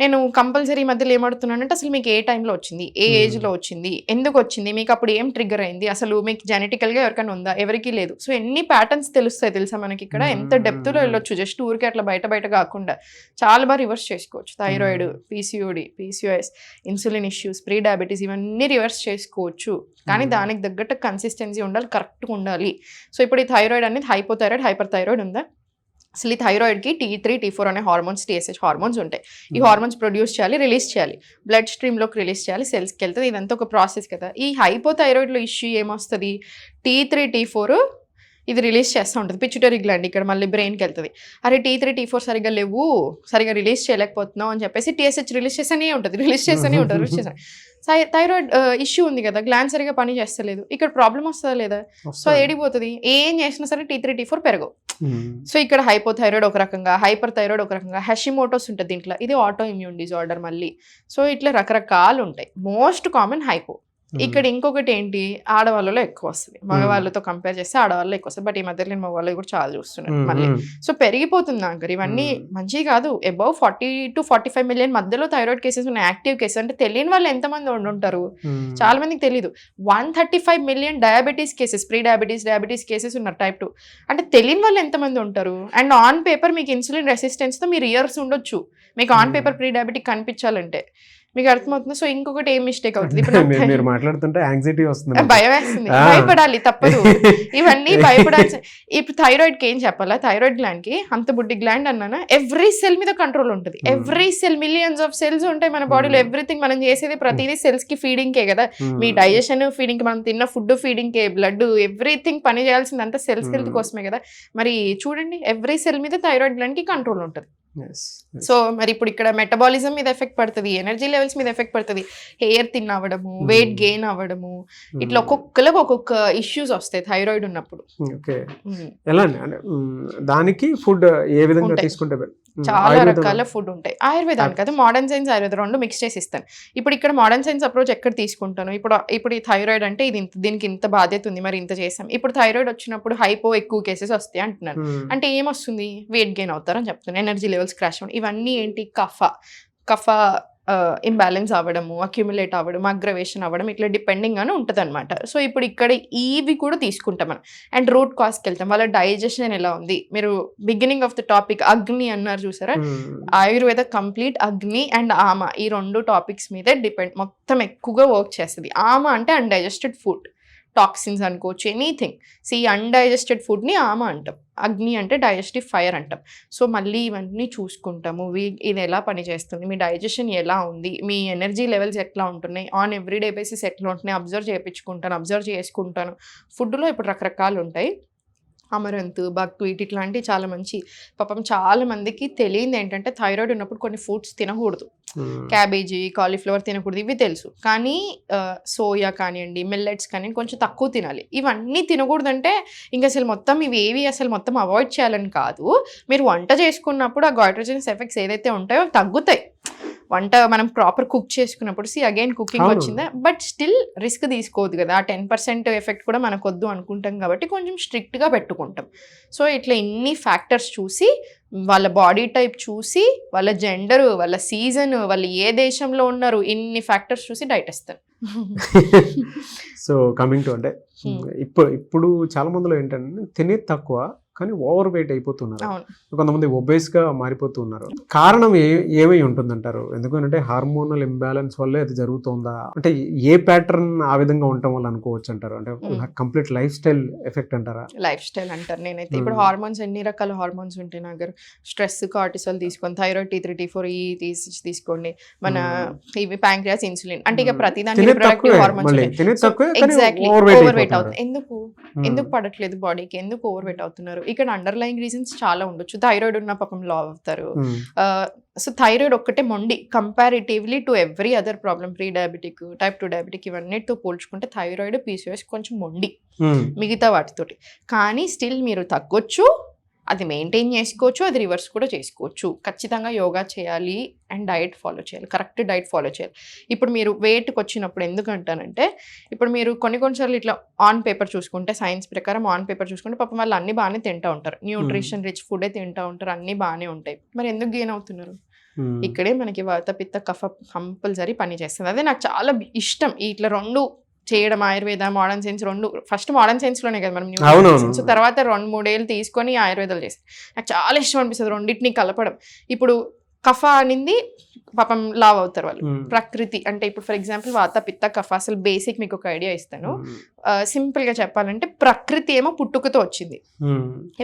నేను కంపల్సరీ మధ్యలో ఏమడుతున్నానంటే, అసలు మీకు ఏ టైంలో వచ్చింది, ఏ ఏజ్లో వచ్చింది, ఎందుకు వచ్చింది, మీకు అప్పుడు ఏం ట్రిగ్గర్ అయింది, అసలు మీకు జెనెటికల్గా ఎవరికైనా ఉందా, ఎవరికి లేదు. సో ఎన్ని ప్యాటర్న్స్ తెలుస్తాయి తెలుసా మనకి ఇక్కడ, ఎంత డెప్త్లో వెళ్ళొచ్చు. జస్ట్ ఊరికే అట్లా బయట కాకుండా చాలా బాగా రివర్స్ చేసుకోవచ్చు. Thyroid, PCOD, PCOS, insulin issues, pre diabetes, ఇవన్నీ రివర్స్ చేసుకోవచ్చు. కానీ దానికి తగ్గట్టు కన్సిస్టెన్సీ ఉండాలి, కరెక్ట్గా ఉండాలి. సో ఇప్పుడు ఈ థైరాయిడ్ అనేది హైపోథైరాయిడ్, హైపర్ థైరాయిడ్ ఉందా? అసలు ఈ థైరాయిడ్కి T3, T4 అనే హార్మోన్స్, TSH హార్మోన్స్ ఉంటాయి. ఈ హార్మోన్స్ ప్రొడ్యూస్ చేయాలి, రిలీజ్ చేయాలి, బ్లడ్ స్ట్రీమ్లోకి రిలీజ్ చేయాలి, సెల్స్కి వెళ్తుంది. ఇదంతా ఒక ప్రాసెస్ కదా. ఈ హైపోథైరాయిడ్లో ఇష్యూ ఏమొస్తుంది? T3, T4 ఇది రిలీజ్ చేస్తూ ఉంటుంది, పిచ్యుటరీ గ్లాండ్ ఇక్కడ మళ్ళీ బ్రెయిన్కి వెళ్తుంది. అరే T3, T4 సరిగ్గా లేవు, సరిగ్గా రిలీజ్ చేయలేకపోతున్నావు అని చెప్పేసి TSH రిలీజ్ చేస్తూనే ఉంటుంది. థైరాయిడ్ ఇష్యూ ఉంది కదా, గ్లాండ్ సరిగా పని చేస్తలేదు, ఇక్కడ ప్రాబ్లం వస్తుందా లేదా? సో ఏడిపోతుంది, ఏం చేసినా సరే T3, T4 పెరగవు. సో ఇక్కడ హైపోథైరాయిడ్ ఒక రకంగా, హైపర్ థైరాయిడ్ ఒక రకంగా, హెషిమోటోస్ ఉంటుంది దీంట్లో, ఇది ఆటో ఇమ్యూన్ డిజార్డర్ మళ్ళీ. సో ఇట్లా రకరకాలు ఉంటాయి. Most common hypo. ఇక్కడ ఇంకొకటి ఏంటి, ఆడవాళ్ళలో ఎక్కువ వస్తుంది, మగవాళ్ళతో కంపేర్ చేస్తే ఆడవాళ్ళు ఎక్కువ వస్తుంది. బట్ ఈ మధ్యలో నేను మగవాళ్ళు కూడా చాలా చూస్తున్నాను మళ్ళీ. సో పెరిగిపోతుంది నాకు. ఇవన్నీ మంచిది కాదు. అబౌవ్ 40 to 45 మిలియన్ మధ్యలో థైరాయిడ్ కేసెస్ ఉన్నాయి, యాక్టివ్ కేసెస్. అంటే తెలియని వాళ్ళు ఎంతమంది ఉంటారు, చాలా మందికి తెలియదు. 135 million diabetes cases, pre diabetes cases ఉన్నారు, టైప్ 2. అంటే తెలియని వాళ్ళు ఎంతమంది ఉంటారు. అండ్ ఆన్ పేపర్ మీకు ఇన్సులిన్ రెసిస్టెన్స్తో మీరు ఇయర్స్ ఉండొచ్చు, మీకు ఆన్ పేపర్ ప్రీ డయాబెటిక్ కనిపించాలంటే. మీకు అర్థమవుతుంది. సో ఇంకొకటి ఏం మిస్టేక్ అవుతుంది, ఇప్పుడు మీరు మాట్లాడుతుంటే యాంగ్జైటీ వస్తుంది, భయం వేస్తుంది, భయపడాలి తప్పదు, ఇవన్నీ భయపడాల్సి. ఇప్పుడు థైరాయిడ్కి ఏం చెప్పాలా, థైరాయిడ్ గ్లాండ్కి అంత బుడ్డి గ్లాండ్ అన్నానా, ఎవ్రీ సెల్ మీద కంట్రోల్ ఉంటుంది. Every cell, millions of cells ఉంటాయి మన బాడీలో. ఎవ్రీథింగ్ మనం చేసేది ప్రతిదీ సెల్స్ కి ఫీడింగ్ కే కదా. మీ డైజెషన్ ఫీడింగ్, మనం తిన్న ఫుడ్ ఫీడింగ్ కే, బ్లడ్ ఎవ్రీథింగ్ పని చేయాల్సింది అంతా సెల్స్ హెల్త్ కోసమే కదా. మరి చూడండి, ఎవ్రీ సెల్ మీద థైరాయిడ్ గ్లాండ్ కి కంట్రోల్ ఉంటుంది. సో మరి ఇప్పుడు ఇక్కడ మెటబాలిజం మీద ఎఫెక్ట్ పడుతుంది, ఎనర్జీ లెవెల్స్ మీద ఎఫెక్ట్ పడుతుంది, హెయిర్ థిన్ అవ్వడము, వెయిట్ గెయిన్ అవ్వడము, ఇట్లా ఒక్కొక్కరికి ఒక్కొక్క ఇష్యూస్ వస్తాయి థైరాయిడ్ ఉన్నప్పుడు. ఎలా దానికి ఫుడ్ ఏ విధంగా తీసుకుంటే చాలా రకాల ఫుడ్ ఉంటాయి. ఆయుర్వేదానికి కదా, మోడర్న్ సైన్స్ ఆయుర్వేద రెండు మిక్స్ చేసి ఇస్తాను. ఇప్పుడు ఇక్కడ మోడర్న్ సైన్స్ అప్రోచ్ ఎక్కడ తీసుకుంటాను, ఇప్పుడు ఈ థైరాయిడ్ అంటే ఇది దీనికి ఇంత బాధ్యత ఉంది, మరి ఇంత చేస్తాం. ఇప్పుడు థైరాయిడ్ వచ్చినప్పుడు హైపో ఎక్కువ కేసెస్ వస్తాయి అంటున్నాను. అంటే ఏమొస్తుంది, వెయిట్ గెయిన్ అవుతారని చెప్తున్నాను, ఎనర్జీ లెవెల్స్ క్రాష్ అవ్వడం, ఇవన్నీ ఏంటి, కఫ ఇంబ్యాలెన్స్ అవ్వడము, అక్యుములేట్ అవ్వడం, అగ్రవేషన్ అవ్వడం, ఇట్లా డిపెండింగ్ అని ఉంటుంది అనమాట. సో ఇప్పుడు ఇక్కడ ఇవి కూడా తీసుకుంటాం మనం. అండ్ రూట్ కాజ్కి వెళ్తాం, వాళ్ళ డైజెషన్ ఎలా ఉంది. మీరు బిగినింగ్ ఆఫ్ ద టాపిక్ అగ్ని అన్నారు చూసారా, ఆయుర్వేద కంప్లీట్ అగ్ని అండ్ ఆమ, ఈ 2 టాపిక్స్ మీదే డిపెండ్ మొత్తం ఎక్కువగా వర్క్ చేస్తుంది. ఆమ అంటే అన్డైజెస్టెడ్ ఫుడ్, టాక్సిన్స్ అనుకోవచ్చు, ఎనీథింగ్. అన్డైజెస్టెడ్ ఫుడ్ని ఆమ అంటాం, అగ్ని అంటే డైజెస్టివ్ ఫైర్ అంటాం. సో మళ్ళీ ఇవన్నీ చూసుకుంటాము, ఇది ఎలా పనిచేస్తుంది, మీ డైజెషన్ ఎలా ఉంది, మీ ఎనర్జీ లెవెల్స్ ఎట్లా ఉంటున్నాయి, ఆన్ ఎవ్రీడే బేసిస్ ఎట్లా ఉంటున్నాయి అబ్జర్వ్ చేసుకుంటాను. ఫుడ్లో ఇప్పుడు రకరకాలు ఉంటాయి, అమరంత్, బక్వీట్ ఇట్లాంటివి చాలా మంచి. పాపం చాలా మందికి తెలియదు ఏంటంటే థైరాయిడ్ ఉన్నప్పుడు కొన్ని ఫుడ్స్ తినకూడదు, క్యాబేజీ, కాలీఫ్లవర్ తినకూడదు, ఇవి తెలుసు. కానీ సోయా కానివ్వండి, మిల్లెట్స్ కానివ్వండి కొంచెం తక్కువ తినాలి. ఇవన్నీ తినకూడదంటే ఇంకా అసలు మొత్తం ఇవేవి అసలు మొత్తం అవాయిడ్ చేయాలని కాదు. మీరు వంట చేసుకున్నప్పుడు ఆ గాయిట్రోజెనస్ ఎఫెక్ట్స్ ఏదైతే ఉంటాయో తగ్గుతాయి. వంట మనం ప్రాపర్ కుక్ చేసుకున్నప్పుడు అగైన్ కుకింగ్ వచ్చిందా, బట్ స్టిల్ రిస్క్ తీసుకోవద్దు కదా. ఆ 10% ఎఫెక్ట్ కూడా మనకు వద్దు అనుకుంటాం కాబట్టి కొంచెం స్ట్రిక్ట్గా పెట్టుకుంటాం. సో ఇట్లా ఇన్ని ఫ్యాక్టర్స్ చూసి, వాళ్ళ బాడీ టైప్ చూసి, వాళ్ళ జెండర్, వాళ్ళ సీజన్, వాళ్ళు ఏ దేశంలో ఉన్నారు, ఇన్ని ఫ్యాక్టర్స్ చూసి డైట్ ఇస్తారు. సో కమింగ్ టు అంటే ఇప్పుడు చాలా మందిలో ఏంటంటే తినేది తక్కువ కానీ ఓవర్ వెయిట్ అయిపోతున్నారు, కొంతమంది ఒబేస్గా మారిపోతున్నారు. కారణం ఏమై ఉంటుందంటారు? ఎందుకంటే హార్మోనల్ ఇంబ్యాలెన్స్ వల్లే అది జరుగుతుందా, అంటే ఏ ప్యాటర్న్ ఆ విధంగా ఉండటం వల్ల అనుకోవచ్చు అంటారు? అంటే కంప్లీట్ లైఫ్ స్టైల్ ఎఫెక్ట్ అంటారా? లైఫ్ స్టైల్ అంటారు నేనైతే. ఇప్పుడు హార్మోన్స్ ఎన్ని రకాల హార్మోన్స్ ఉంటాయి నా దగ్గర. స్ట్రెస్ కార్టిసాల్ తీసుకోండి, థైరాయిడ్ T3 T4 ఈ తీసుకోండి, మన ఇవి ప్యాంక్రియాస్, ఇన్సులిన్, అంటే ఇక ప్రతిదానికి reproductive hormones. Exactly over weight అవుతుంది. ఎందుకు పడట్లేదు బాడీకి, ఎందుకు ఓవర్ వెయిట్ అవుతున్నారు? ఇక్కడ అండర్లైన్ రీజన్స్ చాలా ఉండొచ్చు. థైరాయిడ్ ఉన్న పాపం లా అవుతారు. సో థైరాయిడ్ ఒక్కటే మొండి comparatively to every other problem, pre diabetic, type 2 diabetic ఇవన్నిటితో పోల్చుకుంటే థైరాయిడ్, PCOS కొంచెం మొండి మిగతా వాటితోటి. కానీ స్టిల్ మీరు తగ్గొచ్చు, అది మెయింటైన్ చేసుకోవచ్చు, అది రివర్స్ కూడా చేసుకోవచ్చు. ఖచ్చితంగా యోగా చేయాలి అండ్ డైట్ ఫాలో చేయాలి, కరెక్ట్ డైట్ ఫాలో చేయాలి. ఇప్పుడు మీరు వెయిట్కి వచ్చినప్పుడు ఎందుకంటానంటే, ఇప్పుడు మీరు కొన్నిసార్లు ఇట్లా ఆన్ పేపర్ చూసుకుంటే, సైన్స్ ప్రకారం ఆన్ పేపర్ చూసుకుంటే పాపం వాళ్ళు అన్ని బాగానే తింటూ ఉంటారు, న్యూట్రిషన్ రిచ్ ఫుడే తింటూ ఉంటారు, అన్నీ బాగానే ఉంటాయి. మరి ఎందుకు గెయిన్ అవుతున్నారు? ఇక్కడే మనకి వాత, పిత్త, కఫ కంపల్సరీ పని చేస్తుంది. అదే నాకు చాలా ఇష్టం ఇట్లా రెండు చేయడం. ఆయుర్వేద, మోడర్న్ సైన్స్ రెండు. ఫస్ట్ మోడర్న్ సైన్స్లోనే కదా మనం న్యూట్రిషన్, సో తర్వాత 2-3 ఏళ్ళు తీసుకొని ఆయుర్వేదాలు చేస్తాం. నాకు చాలా ఇష్టం అనిపిస్తుంది రెండింటిని కలపడం. ఇప్పుడు కఫ అనింది పాపం లావ్ అవుతారు వాళ్ళు. ప్రకృతి అంటే ఇప్పుడు ఫర్ ఎగ్జాంపుల్ వాత, పిత్త, కఫ, అసలు బేసిక్ మీకు ఒక ఐడియా ఇస్తాను. సింపుల్గా చెప్పాలంటే ప్రకృతి ఏమో పుట్టుకతో వచ్చింది,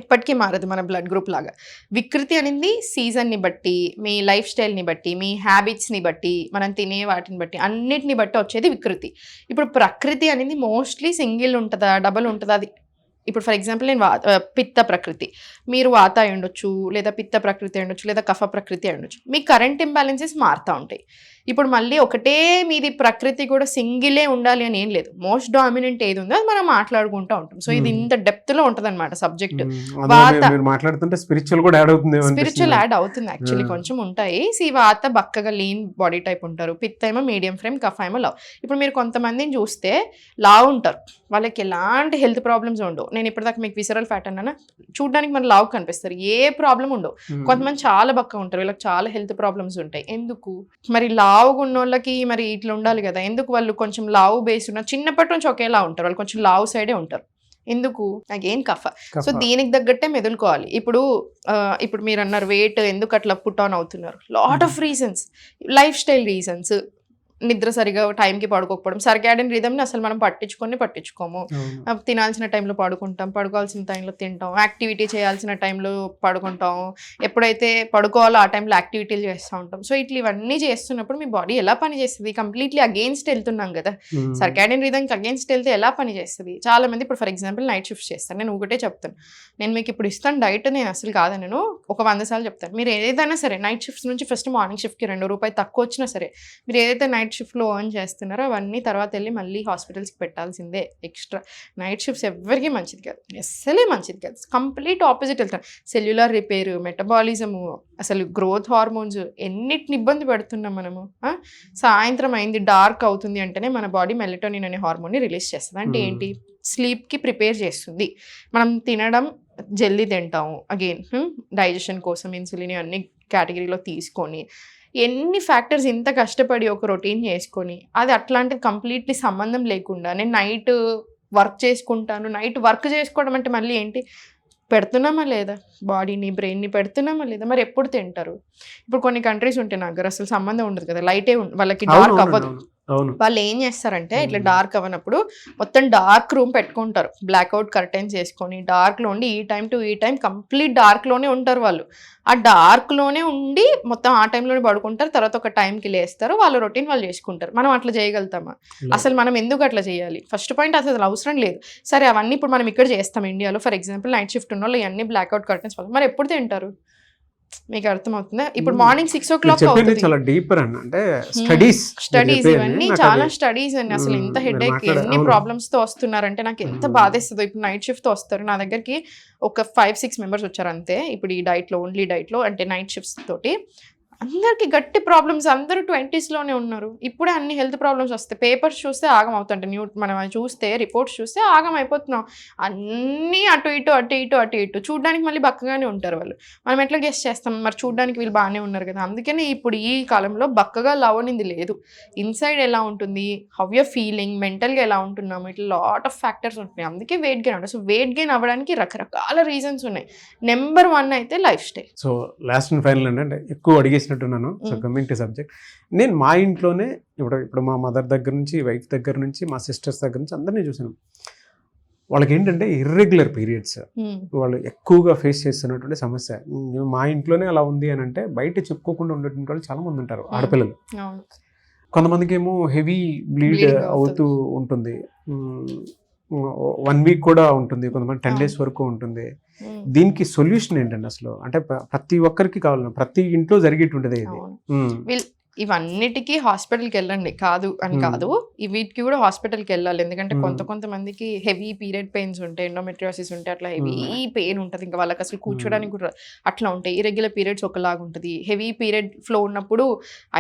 ఎప్పటికీ మారదు, మన బ్లడ్ గ్రూప్ లాగా. వికృతి అనేది సీజన్ని బట్టి, మీ లైఫ్ స్టైల్ని బట్టి, మీ హ్యాబిట్స్ని బట్టి, మనం తినే వాటిని బట్టి, అన్నిటిని బట్టి వచ్చేది వికృతి. ఇప్పుడు ప్రకృతి అనేది మోస్ట్లీ సింగిల్ ఉంటుందా, డబల్ ఉంటుందా? అది ఇప్పుడు ఫర్ ఎగ్జాంపుల్ నేను పిత్త ప్రకృతి, మీరు వాత అయి ఉండొచ్చు, లేదా పిత్త ప్రకృతి అయి ఉండొచ్చు, లేదా కఫ ప్రకృతి అయి ఉండొచ్చు. మీ కరెంట్ ఇంబ్యాలెన్సెస్ మారుతూ ఉంటాయి. ఇప్పుడు మళ్ళీ ఒకటే మీది ప్రకృతి కూడా సింగిలే ఉండాలి అని ఏం లేదు. మోస్ట్ డామినెంట్ ఏది ఉందో అది మనం మాట్లాడుకుంటూ ఉంటాం. సో ఇది ఇంత డెప్త్ లో ఉంటది అనమాట సబ్జెక్ట్. స్పిరిచువల్ యాడ్ అవుతుంది యాక్చువల్లీ, కొంచెం ఉంటాయి. వాత బక్కగా లీన్ బాడీ టైప్ ఉంటారు, పిత్త ఏమో మీడియం ఫ్రేమ్, కఫ ఏమో లావ్. ఇప్పుడు మీరు కొంతమందిని చూస్తే లావ్ ఉంటారు, వాళ్ళకి ఎలాంటి హెల్త్ ప్రాబ్లమ్స్ ఉండవు. నేను ఇప్పటిదాకా మీకు విసరల్ ఫ్యాట్ అన్నా, చూడడానికి మన లావ్ కనిపిస్తారు, ఏ ప్రాబ్లం ఉండవు. కొంతమంది చాలా బక్క ఉంటారు, వీళ్ళకి చాలా హెల్త్ ప్రాబ్లమ్స్ ఉంటాయి. ఎందుకు మరి? లావుగా ఉన్న వాళ్ళకి మరి ఇట్లా ఉండాలి కదా, ఎందుకు వాళ్ళు కొంచెం లావు బేస్ ఉన్న చిన్నప్పటి నుంచి ఒకేలా ఉంటారు, వాళ్ళు కొంచెం లావు సైడే ఉంటారు. ఎందుకు? అగైన్ కఫ. సో దీనికి తగ్గట్టే మెదులుకోవాలి. ఇప్పుడు మీరు అన్నారు వెయిట్ ఎందుకు అట్లా పుట్ ఆన్ అవుతున్నారు, lot of reasons, life style reasons, నిద్ర సరిగా టైంకి పడుకోకపోవడం, సర్కాడియన్ రిథమ్ని అసలు మనం పట్టించుకోము. తినాల్సిన టైంలో పడుకుంటాం, పడుకోవాల్సిన టైంలో తింటాం, యాక్టివిటీ చేయాల్సిన టైంలో పడుకుంటాం, ఎప్పుడైతే పడుకోవాలో ఆ టైంలో యాక్టివిటీలు చేస్తూ ఉంటాం. సో ఇవన్నీ చేస్తున్నప్పుడు మీ బాడీ ఎలా పని చేస్తుంది? కంప్లీట్లీ అగెయిన్స్ట్ వెళ్తున్నాం కదా, సర్కాడియన్ రిథమ్కి అగెయిన్స్ట్ వెళ్తే ఎలా పని చేస్తుంది? చాలా మంది ఇప్పుడు ఫర్ ఎగ్జాంపుల్ నైట్ షిఫ్ట్ చేస్తాను. నేను ఒకటే చెప్తాను, నేను మీకు ఇప్పుడు ఇస్తాను డైట్, నేను అసలు కాదని నేను ఒక 100 సార్లు చెప్తాను. మీరు ఏదైనా సరే నైట్ షిఫ్ట్స్ నుంచి ఫస్ట్ మార్నింగ్ షిఫ్ట్కి ₹2 తక్కువ వచ్చినా సరే, మీరు ఏదైతే నైట్ షిఫ్ట్లో ఎర్న్ చేస్తున్నారో అవన్నీ తర్వాత వెళ్ళి మళ్ళీ హాస్పిటల్స్కి పెట్టాల్సిందే ఎక్స్ట్రా. నైట్ షిఫ్ట్స్ ఎవరికి మంచిది కాదు, అస్సలే మంచిది కాదు. కంప్లీట్ ఆపోజిట్ వెళ్తాం. సెల్యులర్ రిపేర్, మెటబాలిజము, అసలు గ్రోత్ హార్మోన్స్, ఎన్నిటిని ఇబ్బంది పెడుతున్నాం మనము. సాయంత్రం అయింది, డార్క్ అవుతుంది అంటేనే మన బాడీ మెలటోనిన్ అనే హార్మోన్ని రిలీజ్ చేస్తుంది. అంటే ఏంటి? స్లీప్కి ప్రిపేర్ చేస్తుంది. మనం తినడం జల్దీ తింటాము, అగైన్ డైజెషన్ కోసం ఇన్సులిన్ అన్ని కేటగిరీలో తీసుకొని, ఎన్ని ఫ్యాక్టర్స్ ఇంత కష్టపడి ఒక రొటీన్ చేసుకొని, అది అట్లాంటిది కంప్లీట్లీ సంబంధం లేకుండా నేను నైట్ వర్క్ చేసుకుంటాను. నైట్ వర్క్ చేసుకోవడం అంటే మళ్ళీ ఏంటి? పెడుతున్నామా లేదా బాడీని, బ్రెయిన్ని పెడుతున్నామా లేదా? మరి ఎప్పుడు తింటారు? ఇప్పుడు కొన్ని కంట్రీస్ ఉంటాయి నా దగ్గర అసలు సంబంధం ఉండదు కదా, లైటే వాళ్ళకి డార్క్ అవ్వదు, అవును. వాళ్ళు ఏం చేస్తారంటే ఇట్లా డార్క్ అవ్వనప్పుడు మొత్తం డార్క్ రూమ్ పెట్టుకుంటారు, బ్లాక్అవుట్ కర్టెన్స్ వేసుకొని డార్క్లో ఉండి ఈ టైం టు ఈ టైం కంప్లీట్ డార్క్లోనే ఉంటారు వాళ్ళు. ఆ డార్క్లోనే ఉండి మొత్తం ఆ టైంలోనే పడుకుంటారు, తర్వాత ఒక టైంకి లేస్తారు, వాళ్ళ రొటీన్ వాళ్ళు చేసుకుంటారు. మనం అట్లా చేయగలుగుతామా? అసలు మనం ఎందుకు అట్లా చేయాలి? ఫస్ట్ పాయింట్ అసలు అవసరం లేదు. సరే అవన్నీ ఇప్పుడు మనం ఇక్కడ చేస్తాం ఇండియాలో, ఫర్ ఎగ్జాంపుల్ నైట్ షిఫ్ట్ ఉన్న వాళ్ళు ఇవన్నీ బ్లాక్అవుట్ కర్టెన్స్ మరి ఎప్పుడు తింటారు? మీకు అర్థమవుతుందా? ఇప్పుడు మార్నింగ్ 6 o'clock చెప్పింది అవుతుంది. చాలా డీపర్ అండి, అంటే స్టడీస్ ఇవన్నీ చాలా స్టడీస్ అండి. అసలు ఎంత హెడేక్, ఎన్ని ప్రాబ్లమ్స్ తో వస్తున్నారంటే నాకు ఎంత బాధేస్తుందో. ఇప్పుడు నైట్ షిఫ్ట్ తో వస్తారు నా దగ్గరికి, ఒక 5-6 మెంబర్స్ వచ్చారు అంతే. ఇప్పుడు ఈ డైట్ లో ఓన్లీ డైట్ లో అంటే నైట్ షిఫ్ట్స్ తోటి అందరికి గట్టి ప్రాబ్లమ్స్, అందరూ 20s లోనే ఉన్నారు. ఇప్పుడే అన్ని హెల్త్ ప్రాబ్లమ్స్ వస్తాయి. పేపర్స్ చూస్తే ఆగం అవుతుంటే మనం చూస్తే రిపోర్ట్స్ చూస్తే ఆగం అయిపోతున్నాం. అన్నీ అటు ఇటు చూడడానికి మళ్ళీ బక్కగానే ఉంటారు వాళ్ళు. మనం ఎట్లా గెస్ట్ చేస్తాం? మరి చూడడానికి వీళ్ళు బాగానే ఉన్నారు కదా. అందుకని ఇప్పుడు ఈ కాలంలో బక్కగా లవనింది లేదు. ఇన్సైడ్ ఎలా ఉంటుంది, హౌ యర్ ఫీలింగ్, మెంటల్గా ఎలా ఉంటున్నాము, ఇట్లా లాట్ ఆఫ్ ఫ్యాక్టర్స్ ఉంటున్నాయి. అందుకే వెయిట్ గెయిన్ అవుతుంది. సో వెయిట్ గెయిన్ అవ్వడానికి రకరకాల రీజన్స్ ఉన్నాయి. నెంబర్ 1 అయితే life style. So last and final అంటే ఎక్కువ అడిగేసినట్టున్నాను. సో కమింగ్ టు సబ్జెక్ట్, నేను మా ఇంట్లోనే ఇప్పుడు మా మదర్ దగ్గర నుంచి, వైఫ్ దగ్గర నుంచి, మా సిస్టర్స్ దగ్గర నుంచి అందరినీ చూసాను. వాళ్ళకి ఏంటంటే ఇర్రెగ్యులర్ పీరియడ్స్ వాళ్ళు ఎక్కువగా ఫేస్ చేస్తున్నటువంటి సమస్య. మా ఇంట్లోనే అలా ఉంది అని అంటే బయట చెప్పుకోకుండా ఉండేటువంటి వాళ్ళు చాలా మంది ఉంటారు, ఆడపిల్లలు. కొంతమందికి ఏమో హెవీ బ్లీడ్ అవుతూ ఉంటుంది, 1 week కూడా ఉంటుంది, కొంతమంది 10 days వరకు ఉంటుంది. దీనికి సొల్యూషన్ ఏంటండి అసలు? అంటే ప్రతి ఒక్కరికి కావాలి, ప్రతి ఇంట్లో జరిగేటువంటిదే ఇది. ఇవన్నిటికీ హాస్పిటల్కి వెళ్ళండి, కాదు అని కాదు, వీటికి కూడా హాస్పిటల్కి వెళ్ళాలి. ఎందుకంటే కొంతమందికి హెవీ పీరియడ్ పెయిన్స్ ఉంటాయి, ఎండోమెట్రియోసిస్ ఉంటాయి, అట్లా హెవీ పెయిన్ ఉంటుంది, ఇంకా వాళ్ళకి అసలు కూర్చోడానికి కూడా అట్లా ఉంటాయి. ఇరెగ్యులర్ పీరియడ్స్ ఒకలాగా ఉంటుంది. హెవీ పీరియడ్ ఫ్లో ఉన్నప్పుడు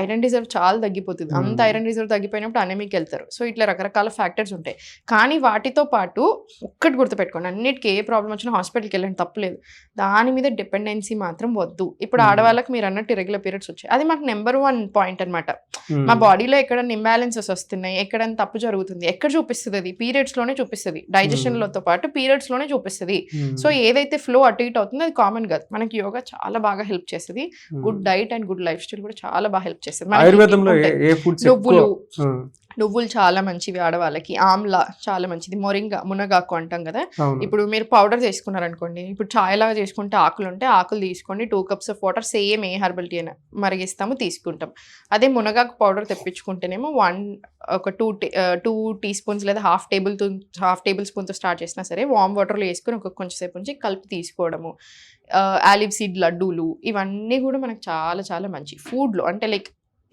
ఐరన్ రిజర్వ్ చాలా తగ్గిపోతుంది. అంత ఐరన్ రిజర్వ్ తగ్గిపోయినప్పుడు అనెమిక్ వెళ్తారు. సో ఇట్లా రకరకాల ఫ్యాక్టర్స్ ఉంటాయి. కానీ వాటితో పాటు ఒక్కటి గుర్తుపెట్టుకోండి, అన్నిటికీ ఏ ప్రాబ్లం వచ్చినా హాస్పిటల్కి వెళ్ళండి, తప్పలేదు. దాని మీద డిపెండెన్సీ మాత్రం వద్దు. ఇప్పుడు ఆడవాళ్ళకి మీరు అన్నట్టు ఇరెగ్యులర్ పీరియడ్స్ వచ్చాయి, అది మాకు నెంబర్ 1 పాయింట్ అనమాట. మా బాడీలో ఎక్కడ ఇంబ్యాలెన్సెస్ వస్తున్నాయి, ఎక్కడ తప్పు జరుగుతుంది, ఎక్కడ చూపిస్తుంది? అది పీరియడ్స్ లోనే చూపిస్తుంది. డైజెషన్ లతో పాటు పీరియడ్స్ లోనే చూపిస్తుంది. సో ఏదైతే ఫ్లో అటు ఇటు అవుతుందో అది కామన్ కాదు. మనకి యోగా చాలా బాగా హెల్ప్ చేస్తుంది. Good diet and good life style కూడా చాలా బాగా హెల్ప్ చేస్తుంది. నువ్వులు చాలా మంచివి ఆడవాళ్ళకి, ఆమ్లా చాలా మంచిది, మొరింగా మునగాకు అంటాం కదా. ఇప్పుడు మీరు పౌడర్ చేసుకున్నారనుకోండి, ఇప్పుడు చాయ్ లాగా చేసుకుంటే ఆకులు ఉంటే ఆకులు తీసుకోండి, 2 cups ఆఫ్ వాటర్, సేమ్ ఏ హెర్బల్ టీ అయినా మరిగిస్తాము, తీసుకుంటాం. అదే మునగాకు పౌడర్ తెప్పించుకుంటేనేమో 2 teaspoons లేదా హాఫ్ టేబుల్ స్పూన్తో స్టార్ట్ చేసినా సరే వామ్ వాటర్లో వేసుకొని కొంచెం సేపు నుంచి కలిపి తీసుకోవడము. ఆలివ్ సీడ్ లడ్డూలు, ఇవన్నీ కూడా మనకు చాలా చాలా మంచి ఫుడ్లో, అంటే లైక్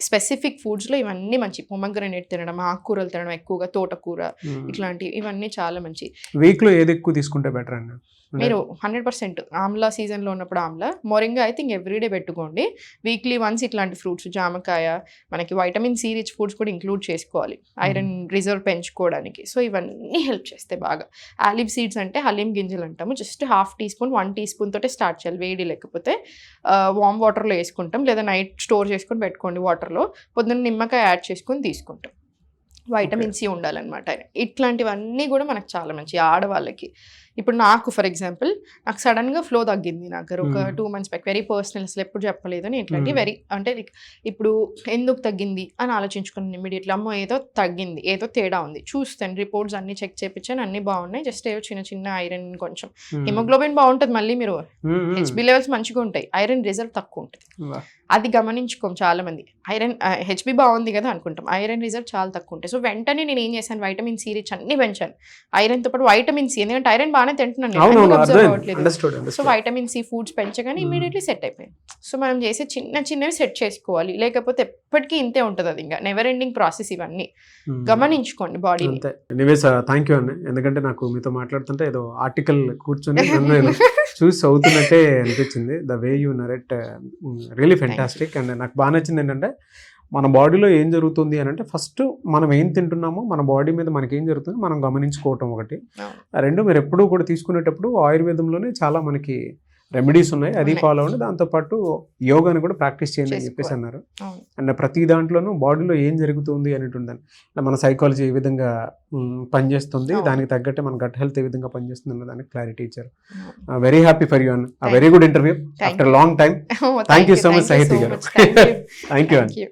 స్పెసిఫిక్ ఫుడ్స్లో ఇవన్నీ మంచి. పొమగ్రనేట్ తినడం, ఆకుకూరలు తినడం, ఎక్కువగా తోటకూర, ఇట్లాంటివి ఇవన్నీ చాలా మంచి. వీక్లో ఏది ఎక్కువ తీసుకుంటే బెటర్ అండి? మీరు 100% ఆమ్లా సీజన్లో ఉన్నప్పుడు ఆమ్లా, మొరింగా అయితే ఇంక ఎవ్రీడే పెట్టుకోండి. వీక్లీ వన్స్ ఇట్లాంటి ఫ్రూట్స్, జామకాయ, మనకి వైటమిన్ సి రిచ్ ఫుడ్స్ కూడా ఇంక్లూడ్ చేసుకోవాలి ఐరన్ రిజర్వ్ పెంచుకోవడానికి. సో ఇవన్నీ హెల్ప్ చేస్తాయి బాగా. ఆలివ్ సీడ్స్ అంటే హలీం గింజలు అంటాము. జస్ట్ ½ teaspoon 1 teaspoon తోటే స్టార్ట్ చేయాలి. వేడి లేకపోతే వామ్ వాటర్లో వేసుకుంటాం, లేదా నైట్ స్టోర్ చేసుకొని పెట్టుకోండి వాటర్లో. పొద్దున్న నిమ్మకాయ యాడ్ చేసుకొని తీసుకుంటాం. వైటమిన్ సి ఉండాలన్నమాట. ఇట్లాంటివన్నీ కూడా మనకు చాలా మంచి ఆడవాళ్ళకి. ఇప్పుడు నాకు ఫర్ ఎగ్జాంపుల్ నాకు సడన్గా ఫ్లో తగ్గింది, నాకు ఒక 2 months బ్యాక్. వెరీ పర్సనల్, అసలు ఎప్పుడు చెప్పలేదు అని. ఇట్లాంటి అంటే ఇప్పుడు ఎందుకు తగ్గింది అని ఆలోచించుకున్నాను ఇమీడియట్లీ. అమ్మో ఏదో తగ్గింది, ఏదో తేడా ఉంది, చూస్తాను రిపోర్ట్స్ అన్ని చెక్ చేయించాను, అన్ని బాగున్నాయి. జస్ట్ ఏదో చిన్న ఐరన్, కొంచెం హిమోగ్లోబిన్ బాగుంటుంది, మళ్ళీ మీరు హెచ్బి లెవెల్స్ మంచిగా ఉంటాయి, ఐరన్ రిజర్వ్ తక్కువ ఉంటుంది. అది గమనించుకోం చాలా మంది. హెచ్బి బాగుంది కదా అనుకుంటాం, ఐరన్ రిజర్వ్ చాలా తక్కువ ఉంటాయి. సో వెంటనే నేను ఏం చేశాను, వైటమిన్ సి రిచ్ అన్ని పెంచాను, ఐరన్తో పాటు వైటమిన్ సి, ఎందుకంటే ఐరన్ బాగానే తింటున్నాను, అబ్జర్వ్ అవ్వట్లేదు. సో వైటమిన్ సి ఫుడ్స్ పెంచగానే ఇమీడియట్లీ సెట్ అయిపోయింది. సో మనం చేసే చిన్నవి సెట్ చేసుకోవాలి, లేకపోతే ఎప్పటికీ ఇంతే ఉంటుంది. అది ఇంకా నెవర్ ఎండింగ్ ప్రాసెస్. ఇవన్నీ గమనించుకోండి బాడీ. ఎనీవేస్ థ్యాంక్ యూ అండి, ఎందుకంటే నాకు మీతో మాట్లాడుతుంటే ఏదో ఆర్టికల్ కూర్చొని చూసి అవుతున్నట్టే అనిపించింది. The way you narrate really fantastic. And నాకు బాగా నచ్చింది ఏంటంటే మన బాడీలో ఏం జరుగుతుంది అని అంటే ఫస్ట్ మనం ఏం తింటున్నామో, మన బాడీ మీద మనకి ఏం జరుగుతుంది మనం గమనించుకోవటం ఒకటి. 2 మీరు ఎప్పుడూ కూడా తీసుకునేటప్పుడు ఆయుర్వేదంలోనే చాలా మనకి రెమెడీస్ ఉన్నాయి, అది ఫాలో అవ్వండి. దాంతోపాటు యోగాని కూడా ప్రాక్టీస్ చేయండి అని చెప్పేసి అన్నారు. అండ్ ప్రతి దాంట్లోనూ బాడీలో ఏం జరుగుతుంది అనేటువంటి మన సైకాలజీ ఏ విధంగా పనిచేస్తుంది, దానికి తగ్గట్టే మన గట్ హెల్త్ ఏ విధంగా పనిచేస్తుంది అన్న దానికి క్లారిటీ ఇచ్చారు. వెరీ హ్యాపీ ఫర్ యూ అన్న, very good interview after long time. Thank you so much సాహితీ గారు. థ్యాంక్ యూ అండి.